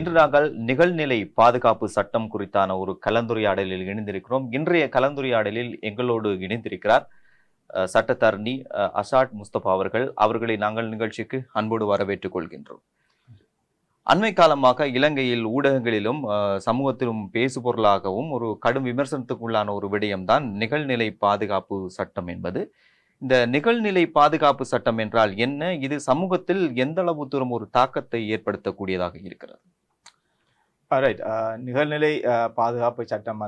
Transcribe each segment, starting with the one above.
இன்று நாங்கள் நிகழ்நிலை பாதுகாப்பு சட்டம் குறித்தான ஒரு கலந்துரையாடலில் இணைந்திருக்கிறோம். இன்றைய கலந்துரையாடலில் எங்களோடு இணைந்திருக்கிறார் சட்டத்தரணி அசாட் முஸ்தபா அவர்களை நாங்கள் நிகழ்ச்சிக்கு அன்போடு வரவேற்றுக் கொள்கின்றோம். அண்மை காலமாக இலங்கையில் ஊடகங்களிலும் சமூகத்திலும் பேசுபொருளாகவும் ஒரு கடும் விமர்சனத்துக்குள்ளான ஒரு விடயம்தான் நிகழ்நிலை பாதுகாப்பு சட்டம் என்பது. இந்த நிகழ்நிலை பாதுகாப்பு சட்டம் என்றால் என்ன? இது சமூகத்தில் எந்த அளவு தூரம் ஒரு தாக்கத்தை ஏற்படுத்தக்கூடியதாக இருக்கிறது? ரைட். நிகழ்நிலை பாதுகாப்பு சட்டம்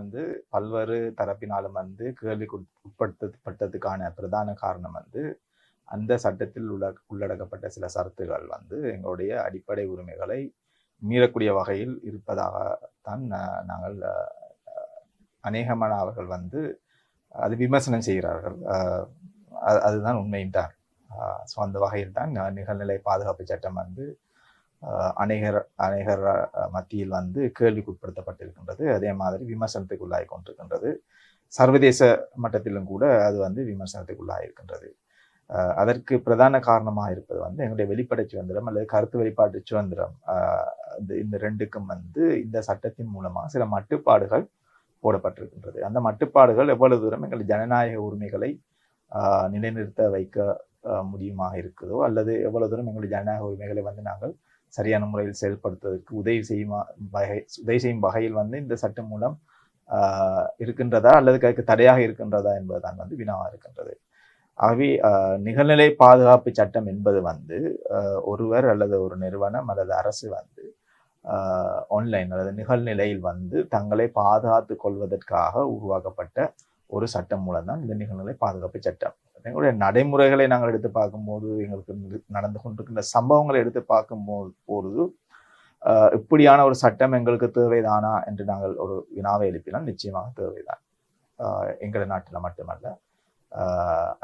பல்வேறு தரப்பினாலும் கேள்விக்கு உட்படுத்தப்பட்டதுக்கான பிரதான காரணம் அந்த சட்டத்தில் உள்ளடக்கப்பட்ட சில சரத்துகள் எங்களுடைய அடிப்படை உரிமைகளை மீறக்கூடிய வகையில் இருப்பதாகத்தான் நாங்கள் அநேகமான அவர்கள் அது விமர்சனம் செய்கிறார்கள். அதுதான் உண்மையும் தான். ஸோ அந்த வகையில் தான் நிகழ்நிலை பாதுகாப்பு சட்டம் அநேகர் மத்தியில் கேள்விக்குட்படுத்தப்பட்டிருக்கின்றது. அதே மாதிரி விமர்சனத்துக்குள்ளாகி கொண்டிருக்கின்றது. சர்வதேச மட்டத்திலும் கூட அது விமர்சனத்துக்குள்ளாகிருக்கின்றது. அதற்கு பிரதான காரணமாக இருப்பது எங்களுடைய வெளிப்படை சுதந்திரம் அல்லது கருத்து வெளிப்பாட்டு சுதந்திரம். இந்த ரெண்டுக்கும் இந்த சட்டத்தின் மூலமாக சில மட்டுப்பாடுகள் போடப்பட்டிருக்கின்றது. அந்த மட்டுப்பாடுகள் எவ்வளவு தூரம் எங்கள் ஜனநாயக உரிமைகளை நிலைநிறுத்த வைக்க முடியுமாக இருக்குதோ அல்லது எவ்வளவு தூரம் எங்களுடைய ஜனநாயக உரிமைகளை நாங்கள் சரியான முறையில் செயல்படுத்துவதற்கு உதவி செய்யும் வகையில் இந்த சட்டம் மூலம் இருக்கின்றதா அல்லது தடையாக இருக்கின்றதா என்பதுதான் வினாவா இருக்கின்றது. ஆகவே நிகழ்நிலை பாதுகாப்பு சட்டம் என்பது ஒருவர் அல்லது ஒரு நிறுவனம் அல்லது அரசு ஆன்லைன் அல்லது நிகழ்நிலையில் தங்களை பாதுகாத்து கொள்வதற்காக உருவாக்கப்பட்ட ஒரு சட்டம் மூலம் தான் இந்த நிகழ்நிலை பாதுகாப்பு சட்டம். எங்களுடைய நடைமுறைகளை நாங்கள் எடுத்து பார்க்கும்போது எங்களுக்கு நடந்து கொண்டிருக்கின்ற சம்பவங்களை எடுத்து பார்க்கும்போது இப்படியான ஒரு சட்டம் எங்களுக்கு தேவைதானா என்று நாங்கள் ஒரு வினாவை எழுப்பினால் நிச்சயமாக தேவைதான். எங்கள் நாட்டில் மட்டுமல்ல,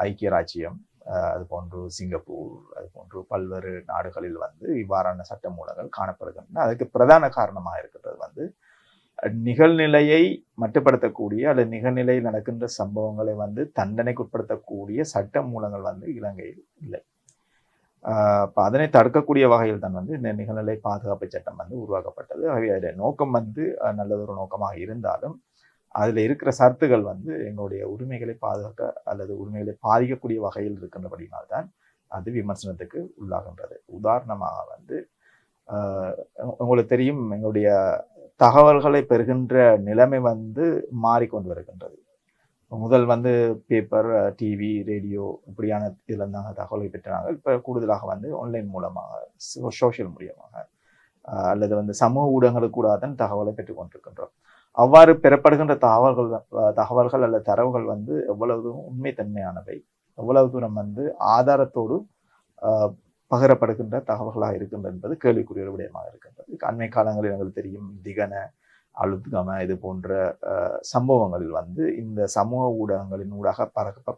ஐக்கிய ராச்சியம், அது போன்று சிங்கப்பூர், அது போன்று பல்வேறு நாடுகளில் இவ்வாறான சட்ட மூலங்கள் காணப்படுகின்றன. அதுக்கு பிரதான காரணமாக இருக்கிறது நிகழ்நிலையை மட்டுப்படுத்தக்கூடிய அல்லது நிகழ்நிலையில் நடக்கின்ற சம்பவங்களை தண்டனைக்குட்படுத்தக்கூடிய சட்ட மூலங்கள் இலங்கையில் இல்லை. அதனை தடுக்கக்கூடிய வகையில் தான் இந்த நிகழ்நிலை பாதுகாப்பு சட்டம் உருவாக்கப்பட்டது. ஆகவே அதோட நோக்கம் நல்லதொரு நோக்கமாக இருந்தாலும் அதில் இருக்கிற சரத்துகள் எங்களுடைய உரிமைகளை பாதுகாக்க அல்லது உரிமைகளை பாதிக்கக்கூடிய வகையில் இருக்கின்றபடினால்தான் அது விமர்சனத்துக்கு உள்ளாகின்றது. உதாரணமாக உங்களுக்கு தெரியும், எங்களுடைய தகவல்களை பெறுகின்ற நிலைமை மாறிக்கொண்டு வருகின்றது. முதல் பேப்பர், டிவி, ரேடியோ இப்படியான இதில் இருந்தாங்க தகவலை பெற்றாங்க. இப்போ கூடுதலாக ஆன்லைன் மூலமாக, சோஷியல் மூலியமாக அல்லது சமூக ஊடகங்களுக்கு கூட தான் தகவலை பெற்றுக்கொண்டிருக்கின்றோம். அவ்வாறு பெறப்படுகின்ற தகவல்கள் அல்லது தரவுகள் எவ்வளவு தூரம் உண்மைத்தன்மையானவை, எவ்வளவு தூரம் ஆதாரத்தோடு பகிரப்படுகின்ற தகவல்களாக இருக்கின்றது என்பது கேள்விக்குரிய விடயமாக இருக்கின்றது. அண்மை காலங்களில் எங்களுக்கு தெரியும், திகன, அழுத்கம இது போன்ற சம்பவங்களில் இந்த சமூக ஊடகங்களின் ஊடாக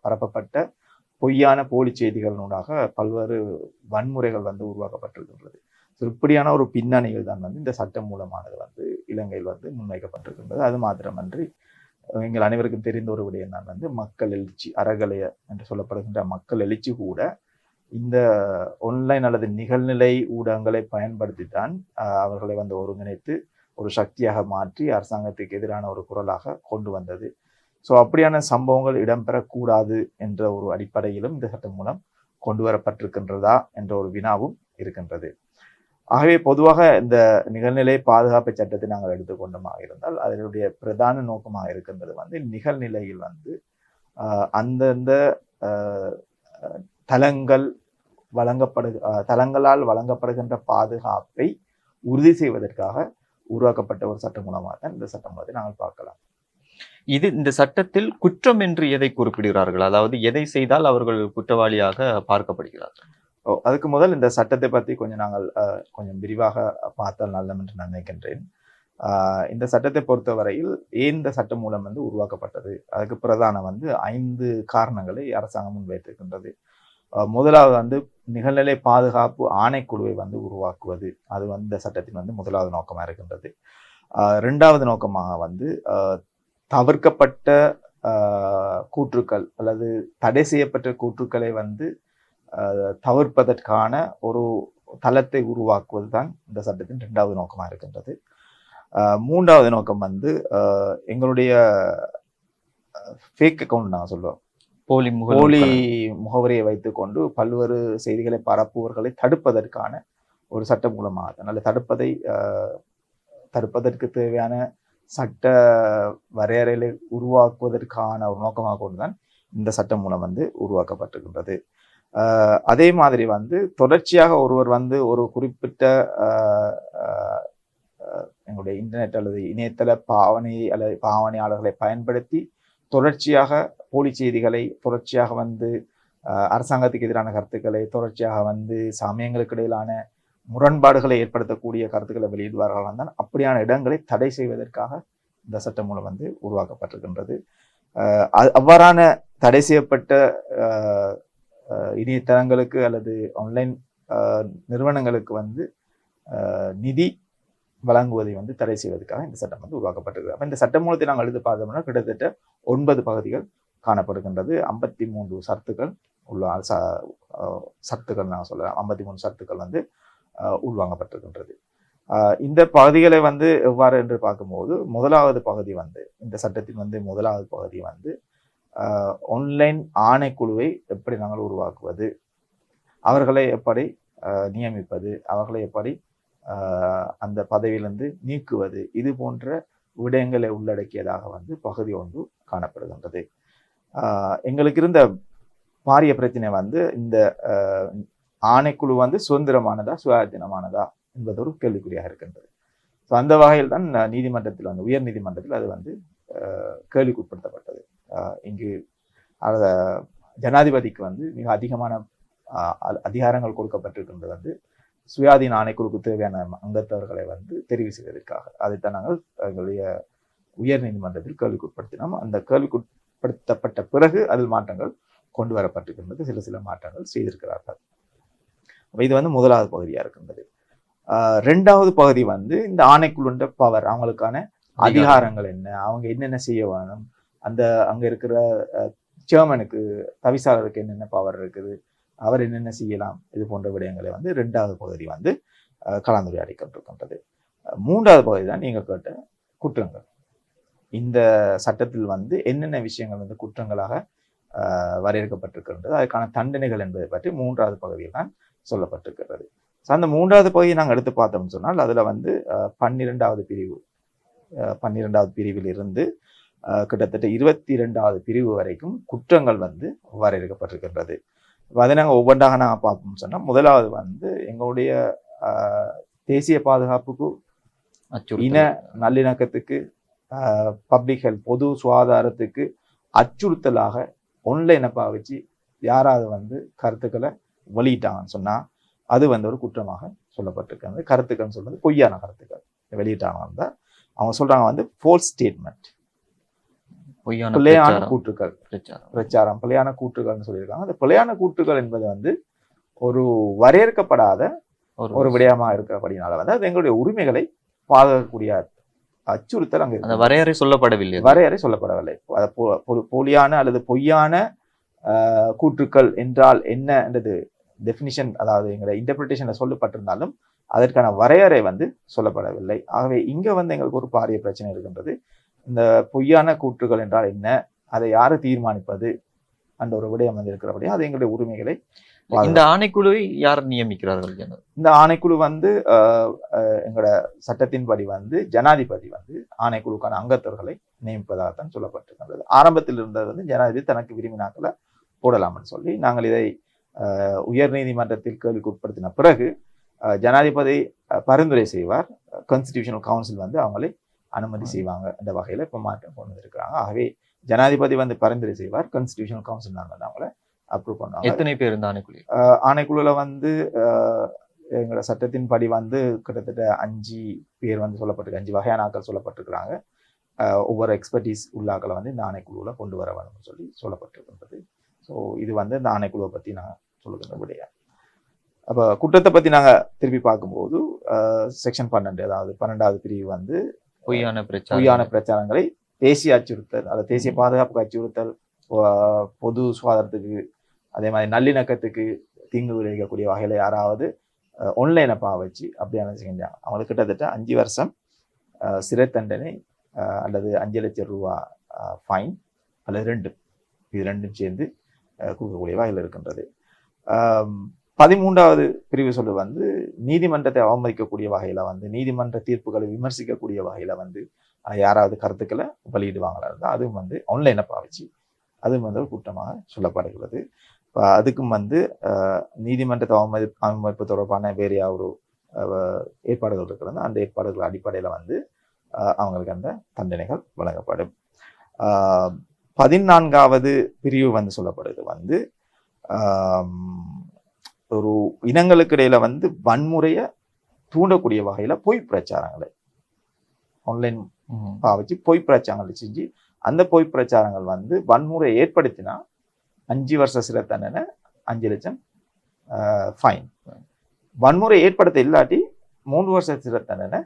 பரப்பப்பட்ட பொய்யான போலி செய்திகளினூடாக பல்வேறு வன்முறைகள் உருவாக்கப்பட்டிருக்கின்றது. இப்படியான ஒரு பின்னணியில் தான் இந்த சட்டம் மூலமானது இலங்கையில் முன்வைக்கப்பட்டிருக்கின்றது. அது மாத்திரமன்றி எங்கள் அனைவருக்கும் தெரிந்த ஒரு விடயம் தான் மக்கள் எழுச்சி, அறகலைய என்று சொல்லப்படுகின்ற மக்கள் எழுச்சி கூட இந்த ஆன்லைன் அல்லது நிகழ்நிலை ஊடகங்களை பயன்படுத்தித்தான் அவர்களை ஒருங்கிணைத்து ஒரு சக்தியாக மாற்றி அரசாங்கத்துக்கு எதிரான ஒரு குரலாக கொண்டு வந்தது. ஸோ அப்படியான சம்பவங்கள் இடம்பெறக்கூடாது என்ற ஒரு அடிப்படையிலும் இந்த சட்டம் மூலம் கொண்டு வரப்பட்டிருக்கின்றதா என்ற ஒரு வினாவும் இருக்கின்றது. ஆகவே பொதுவாக இந்த நிகழ்நிலை பாதுகாப்பு சட்டத்தை நாங்கள் எடுத்துக்கொண்டமாக இருந்தால் அதனுடைய பிரதான நோக்கமாக இருக்கின்றது நிகழ்நிலையில் அந்தந்த தளங்களால் வழங்கப்படுகின்ற பாதுகாப்பை உறுதி செய்வதற்காக உருவாக்கப்பட்ட ஒரு சட்ட மூலமாக தான் இந்த சட்ட மூலத்தை நாங்கள் பார்க்கலாம். இந்த சட்டத்தில் குற்றம் என்று எதை குறிப்பிடுகிறார்கள்? அதாவது எதை செய்தால் அவர்கள் குற்றவாளியாக பார்க்கப்படுகிறார்கள்? அதுக்கு முதல் இந்த சட்டத்தை பற்றி நாங்கள் கொஞ்சம் விரிவாக பார்த்தால் நல்லம் என்று நான் நினைக்கின்றேன். இந்த சட்டத்தை பொறுத்தவரையில் ஏன் இந்த சட்டம் மூலம் உருவாக்கப்பட்டது, அதுக்கு பிரதான 5 காரணங்களை அரசாங்கம் முன்வைத்திருக்கின்றது. முதலாவது நிகழ்நிலை பாதுகாப்பு ஆணைக்குழுவை உருவாக்குவது. அது இந்த சட்டத்தின் முதலாவது நோக்கமாக இருக்கின்றது. இரண்டாவது நோக்கமாக தவிர்க்கப்பட்ட கூற்றுக்கள் அல்லது தடை செய்யப்பட்ட கூற்றுக்களை தவிர்ப்பதற்கான தளத்தை உருவாக்குவது தான் இந்த சட்டத்தின் 2வது நோக்கமாக இருக்கின்றது. 3வது நோக்கம் வந்து எங்களுடைய ஃபேக் அக்கௌண்ட் நாங்கள் சொல்லுவோம், போலி போலி முகவரியை வைத்துக்கொண்டு பல்வேறு செய்திகளை பரப்புவர்களை தடுப்பதற்கான ஒரு சட்டம் மூலமாக அதனால தடுப்பதற்கு தேவையான சட்ட வரையறைகளை உருவாக்குவதற்கான ஒரு நோக்கமாக கொண்டுதான் இந்த சட்டம் மூலம் வந்து உருவாக்கப்பட்டிருக்கின்றது. அதே மாதிரி வந்து தொடர்ச்சியாக ஒருவர் வந்து ஒரு குறிப்பிட்ட எங்களுடைய இன்டர்நெட் அல்லது இணையதள பாவனையாளர்களை பயன்படுத்தி தொடர்ச்சியாக போலி செய்திகளை, தொடர்ச்சியாக வந்து அரசாங்கத்துக்கு எதிரான கருத்துக்களை, தொடர்ச்சியாக வந்து சமயங்களுக்கு இடையிலான முரண்பாடுகளை ஏற்படுத்தக்கூடிய கருத்துக்களை வெளியிடுவார்களால் தான் அப்படியான இடங்களை தடை செய்வதற்காக இந்த சட்டம் மூலம் வந்து உருவாக்கப்பட்டிருக்கின்றது. அவ்வாறான தடை செய்யப்பட்ட இணையதளங்களுக்கு அல்லது ஆன்லைன் நிறுவனங்களுக்கு வந்து நிதி வழங்குவதை வந்து தடை செய்வதற்காக இந்த சட்டம் வந்து உருவாக்கப்பட்டிருக்கு. அப்போ இந்த சட்ட மூலத்தை நாங்கள் எடுத்து பார்த்தோம்னா கிட்டத்தட்ட 9 பகுதிகள் காணப்படுகின்றது. 53 சரத்துக்கள் உள்ள சரத்துக்கள் நாங்கள் சொல்லலாம். 53 சரத்துக்கள் வந்து உள்வாங்கப்பட்டிருக்கின்றது. இந்த பகுதிகளை வந்து எவ்வாறு என்று பார்க்கும்போது, முதலாவது பகுதி வந்து இந்த சட்டத்தின் வந்து முதலாவது பகுதி வந்து ஆன்லைன் ஆணைக்குழுவை எப்படி நாங்கள் உருவாக்குவது, அவர்களை எப்படி நியமிப்பது, அவர்களை எப்படி அந்த பதவியிலிருந்து நீக்குவது, இது போன்ற விடயங்களை உள்ளடக்கியதாக வந்து பகுதி 1 காணப்படுகின்றது. எங்களுக்கு இருந்த பாரிய பிரச்சனை வந்து இந்த ஆணைக்குழு வந்து சுதந்திரமானதா சுயாதீனமானதா என்பது ஒரு கேள்விக்குறியாக இருக்கின்றது. ஸோ அந்த வகையில் தான் நீதிமன்றத்தில் வந்து உயர் நீதிமன்றத்தில் அது வந்து கேள்விக்குட்படுத்தப்பட்டது. இங்கு ஜனாதிபதிக்கு வந்து மிக அதிகமான அதிகாரங்கள் கொடுக்கப்பட்டிருக்கின்றது வந்து சுயாதீன ஆணைக்குழுக்கு தேவையான அங்கத்தவர்களை வந்து தெரிவு செய்வதற்காக. அதைத்தான் நாங்கள் எங்களுடைய உயர் நீதிமன்றத்தில் கேள்விக்குட்படுத்தினோம். அந்த கேள்விக்குட்படுத்தப்பட்ட பிறகு அதில் மாற்றங்கள் கொண்டு வரப்பட்டிருக்கின்றது. சில மாற்றங்கள் செய்திருக்கிறார்கள். இது வந்து முதலாவது பகுதியாக இருக்கின்றது. 2வது பகுதி வந்து இந்த ஆணைக்குழுன்ற பவர், அவங்களுக்கான அதிகாரங்கள் என்ன, அவங்க என்னென்ன செய்ய வேணும், அங்க இருக்கிற சேர்மனுக்கு தவிசாளருக்கு என்னென்ன பவர் இருக்குது, அவர் என்னென்ன செய்யலாம், இது போன்ற விடயங்களை வந்து 2வது பகுதி வந்து கலந்துரையாடிக்கொண்டிருக்கின்றது. 3வது பகுதி தான் நீங்க கேட்ட குற்றங்கள். இந்த சட்டத்தில் வந்து என்னென்ன விஷயங்கள் வந்து குற்றங்களாக வரையறுக்கப்பட்டிருக்கின்றது, அதுக்கான தண்டனைகள் என்பதை பற்றி 3வது பகுதியில் தான் சொல்லப்பட்டிருக்கிறது. அந்த 3வது பகுதியை நாங்கள் எடுத்து பார்த்தோம்னு சொன்னால் அதில் வந்து 12வது பிரிவில் இருந்து கிட்டத்தட்ட 22வது பிரிவு வரைக்கும் குற்றங்கள் வந்து வரையறுக்கப்பட்டிருக்கின்றது. அதை நாங்கள் ஒவ்வொன்றாக நாங்கள் பார்ப்போம்னு சொன்னால், முதலாவது வந்து எங்களுடைய தேசிய பாதுகாப்புக்கு, இன நல்லிணக்கத்துக்கு, பப்ளிக் ஹெல்த் பொது சுகாதாரத்துக்கு அச்சுறுத்தலாக ஆன்லைனை பாவிச்சு யாராவது வந்து கருத்துக்களை வெளியிட்டாங்கன்னு சொன்னால் அது வந்து ஒரு குற்றமாக சொல்லப்பட்டிருக்காங்க. கருத்துக்கள்னு சொல்றது பொய்யான கருத்துக்கள் வெளியிட்டாங்க. அவங்க சொல்றாங்க வந்து ஃபோல்ஸ் ஸ்டேட்மெண்ட், பிழையான கூற்றுக்கள், பிரச்சாரம், பிழையான கூற்றுகள்னு சொல்லியிருக்காங்க. அந்த பிழையான கூற்றுகள் என்பது வந்து ஒரு வரையறுக்கப்படாத ஒரு விடயமா இருக்கிறபடினால வந்து அது எங்களுடைய உரிமைகளை பாதுகாக்கக்கூடிய அச்சுறுத்தல் அங்கே இருக்கு. வரையறை சொல்லப்படவில்லை. போலியான அல்லது பொய்யான கூற்றுக்கள் என்றால் என்ன என்றது டெஃபினிஷன், அதாவது எங்களுடைய இன்டர்பிரிட்டேஷன்ல சொல்லப்பட்டிருந்தாலும் அதற்கான வரையறை வந்து சொல்லப்படவில்லை. ஆகவே இங்க வந்து எங்களுக்கு ஒரு பாரிய பிரச்சனை இருக்கின்றது. இந்த பொய்யான கூற்றுகள் என்றால் என்ன, அதை யாரு தீர்மானிப்பது அந்த ஒரு விடயம் வந்து இருக்கிறபடியா அது எங்களுடைய உரிமைகளை. இந்த ஆணைக்குழுவை யார் நியமிக்கிறார்கள்? இந்த ஆணைக்குழு வந்து எங்களோட சட்டத்தின்படி வந்து ஜனாதிபதி வந்து ஆணைக்குழுக்கான அங்கத்தவர்களை நியமிப்பதாகத்தான் சொல்லப்பட்டிருக்கின்றது. ஆரம்பத்தில் இருந்தது வந்து ஜனாதிபதி தனக்கு விரும்பினாக்களை போடலாம்னு சொல்லி நாங்கள் இதை உயர் நீதிமன்றத்தில் கேள்விக்கு உட்படுத்தின பிறகு ஜனாதிபதி பரிந்துரை செய்வார், கான்ஸ்டிடியூஷனல் கவுன்சில் வந்து அவங்களை அனுமதி செய்வாங்க. அந்த வகையில இப்ப மாற்றம் கொண்டு வந்திருக்கிறாங்க. ஆகவே ஜனாதிபதி வந்து பரிந்துரை செய்வார், கான்ஸ்டிடியூஷனல் கவுன்சில் நாங்கள் அவங்களை அப்ரூவ் பண்ணுவாங்க. எத்தனை பேர் இந்த ஆணைக்குழு? ஆணைக்குழுல வந்து எங்களோட சட்டத்தின்படி வந்து கிட்டத்தட்ட 5 பேர் வந்து சொல்லப்பட்டிருக்கு. 5 வகையான ஆட்கள் சொல்லப்பட்டிருக்கிறாங்க. ஒவ்வொரு எக்ஸ்பர்டீஸ் உள்ளாக்களை வந்து இந்த ஆணைக்குழுவில் கொண்டு வர வேணும்னு சொல்லி சொல்லப்பட்டிருக்கின்றது. ஸோ இது வந்து இந்த ஆணைக்குழுவை பற்றி நான் சொல்லுகின்ற விடயம். அப்போ குற்றத்தை பற்றி நாங்கள் திருப்பி பார்க்கும்போது செக்ஷன் 12, அதாவது 12வது பிரிவு வந்து பொய்யான பிரச்சாரங்களை தேசிய அச்சுறுத்தல், அதாவது தேசிய பாதுகாப்புக்கு அச்சுறுத்தல், பொது சுகாதாரத்துக்கு, அதே மாதிரி நல்லிணக்கத்துக்கு தீங்கு விளைவிக்கக்கூடிய வகையில் யாராவது ஆன்லைனை பாவிச்சு அப்படியான செஞ்சாங்க. அவங்களுக்கு கிட்டத்தட்ட 5 வருஷம் சிறை தண்டனை அல்லது 5 லட்சம் ரூபா ஃபைன் அல்லது இது ரெண்டும் சேர்ந்து கொடுக்கக்கூடிய வகையில் இருக்கின்றது. 13வது பிரிவு சொல்லு வந்து நீதிமன்றத்தை அவமதிக்கக்கூடிய வகையில் வந்து நீதிமன்ற தீர்ப்புகளை விமர்சிக்கக்கூடிய வகையில் வந்து யாராவது கருத்துக்களை வெளியிடுவாங்களா இருந்தால் அதுவும் வந்து ஆன்லைனை பாவிச்சு அதுவும் வந்து ஒரு குற்றமாக சொல்லப்படுகிறது. இப்போ அதுக்கும் வந்து நீதிமன்றத்தை அவமதிப்பு தொடர்பான வேறு ஒரு ஏற்பாடுகள் இருக்கிறது. அந்த ஏற்பாடுகள் அடிப்படையில் வந்து அவங்களுக்கு அந்த தண்டனைகள் வழங்கப்படும். 14வது பிரிவு வந்து சொல்லப்படுது வந்து ஒரு இனங்களுக்கு இடையில வந்து வன்முறையை தூண்டக்கூடிய வகையில பொய் பிரச்சாரங்களை ஆன்லைன் பாவிச்சு பொய் பிரச்சாரங்களை செஞ்சு அந்த பொய் பிரச்சாரங்கள் வந்து வன்முறையை ஏற்படுத்தினா 5 வருஷ சிறை தண்டனை 5 லட்சம் ஃபைன். வன்முறை ஏற்படுத்த இல்லாட்டி 3 வருஷ சிறை தண்டனை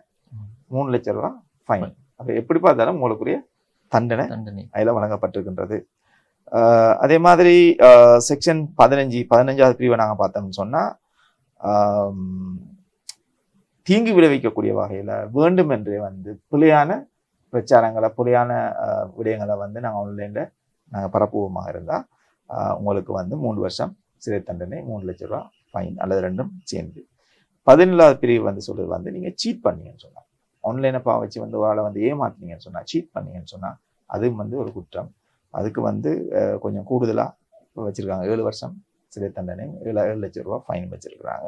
3 லட்சம் ரூபாய் ஃபைன். அப்ப எப்படி பார்த்தாலும் உங்களுக்குரிய தண்டனை அதில் வழங்கப்பட்டிருக்கின்றது. அதே மாதிரி செக்ஷன் 15வது பிரிவை நாங்கள் பார்த்தோம்னு சொன்னால் தீங்கு விளைவிக்கக்கூடிய வகையில் வேண்டுமென்றே வந்து பிழையான பிரச்சாரங்களை பிழையான விடயங்களை வந்து நாங்கள் ஆன்லைனில் நாங்கள் பரப்புவோமாக இருந்தால் உங்களுக்கு வந்து 3 வருஷம் சிறை தண்டனை 3 லட்சம் ரூபா ஃபைன் அல்லது ரெண்டும் சேர்ந்து. 17வது பிரிவு வந்து சொல்றது வந்து நீங்கள் சீட் பண்ணீங்கன்னு சொன்னால் ஆன்லைனை பாவச்சு வந்து ஒரு ஆளை வந்து ஏமாத்தினீங்கன்னு சொன்னால் சீட் பண்ணீங்கன்னு சொன்னால் அதுவும் வந்து ஒரு குற்றம். அதுக்கு வந்து கொஞ்சம் கூடுதலாக வச்சுருக்காங்க. 7 வருஷம் சிறை தண்டனை 7 லட்சம் ரூபா ஃபைன் வச்சுருக்குறாங்க.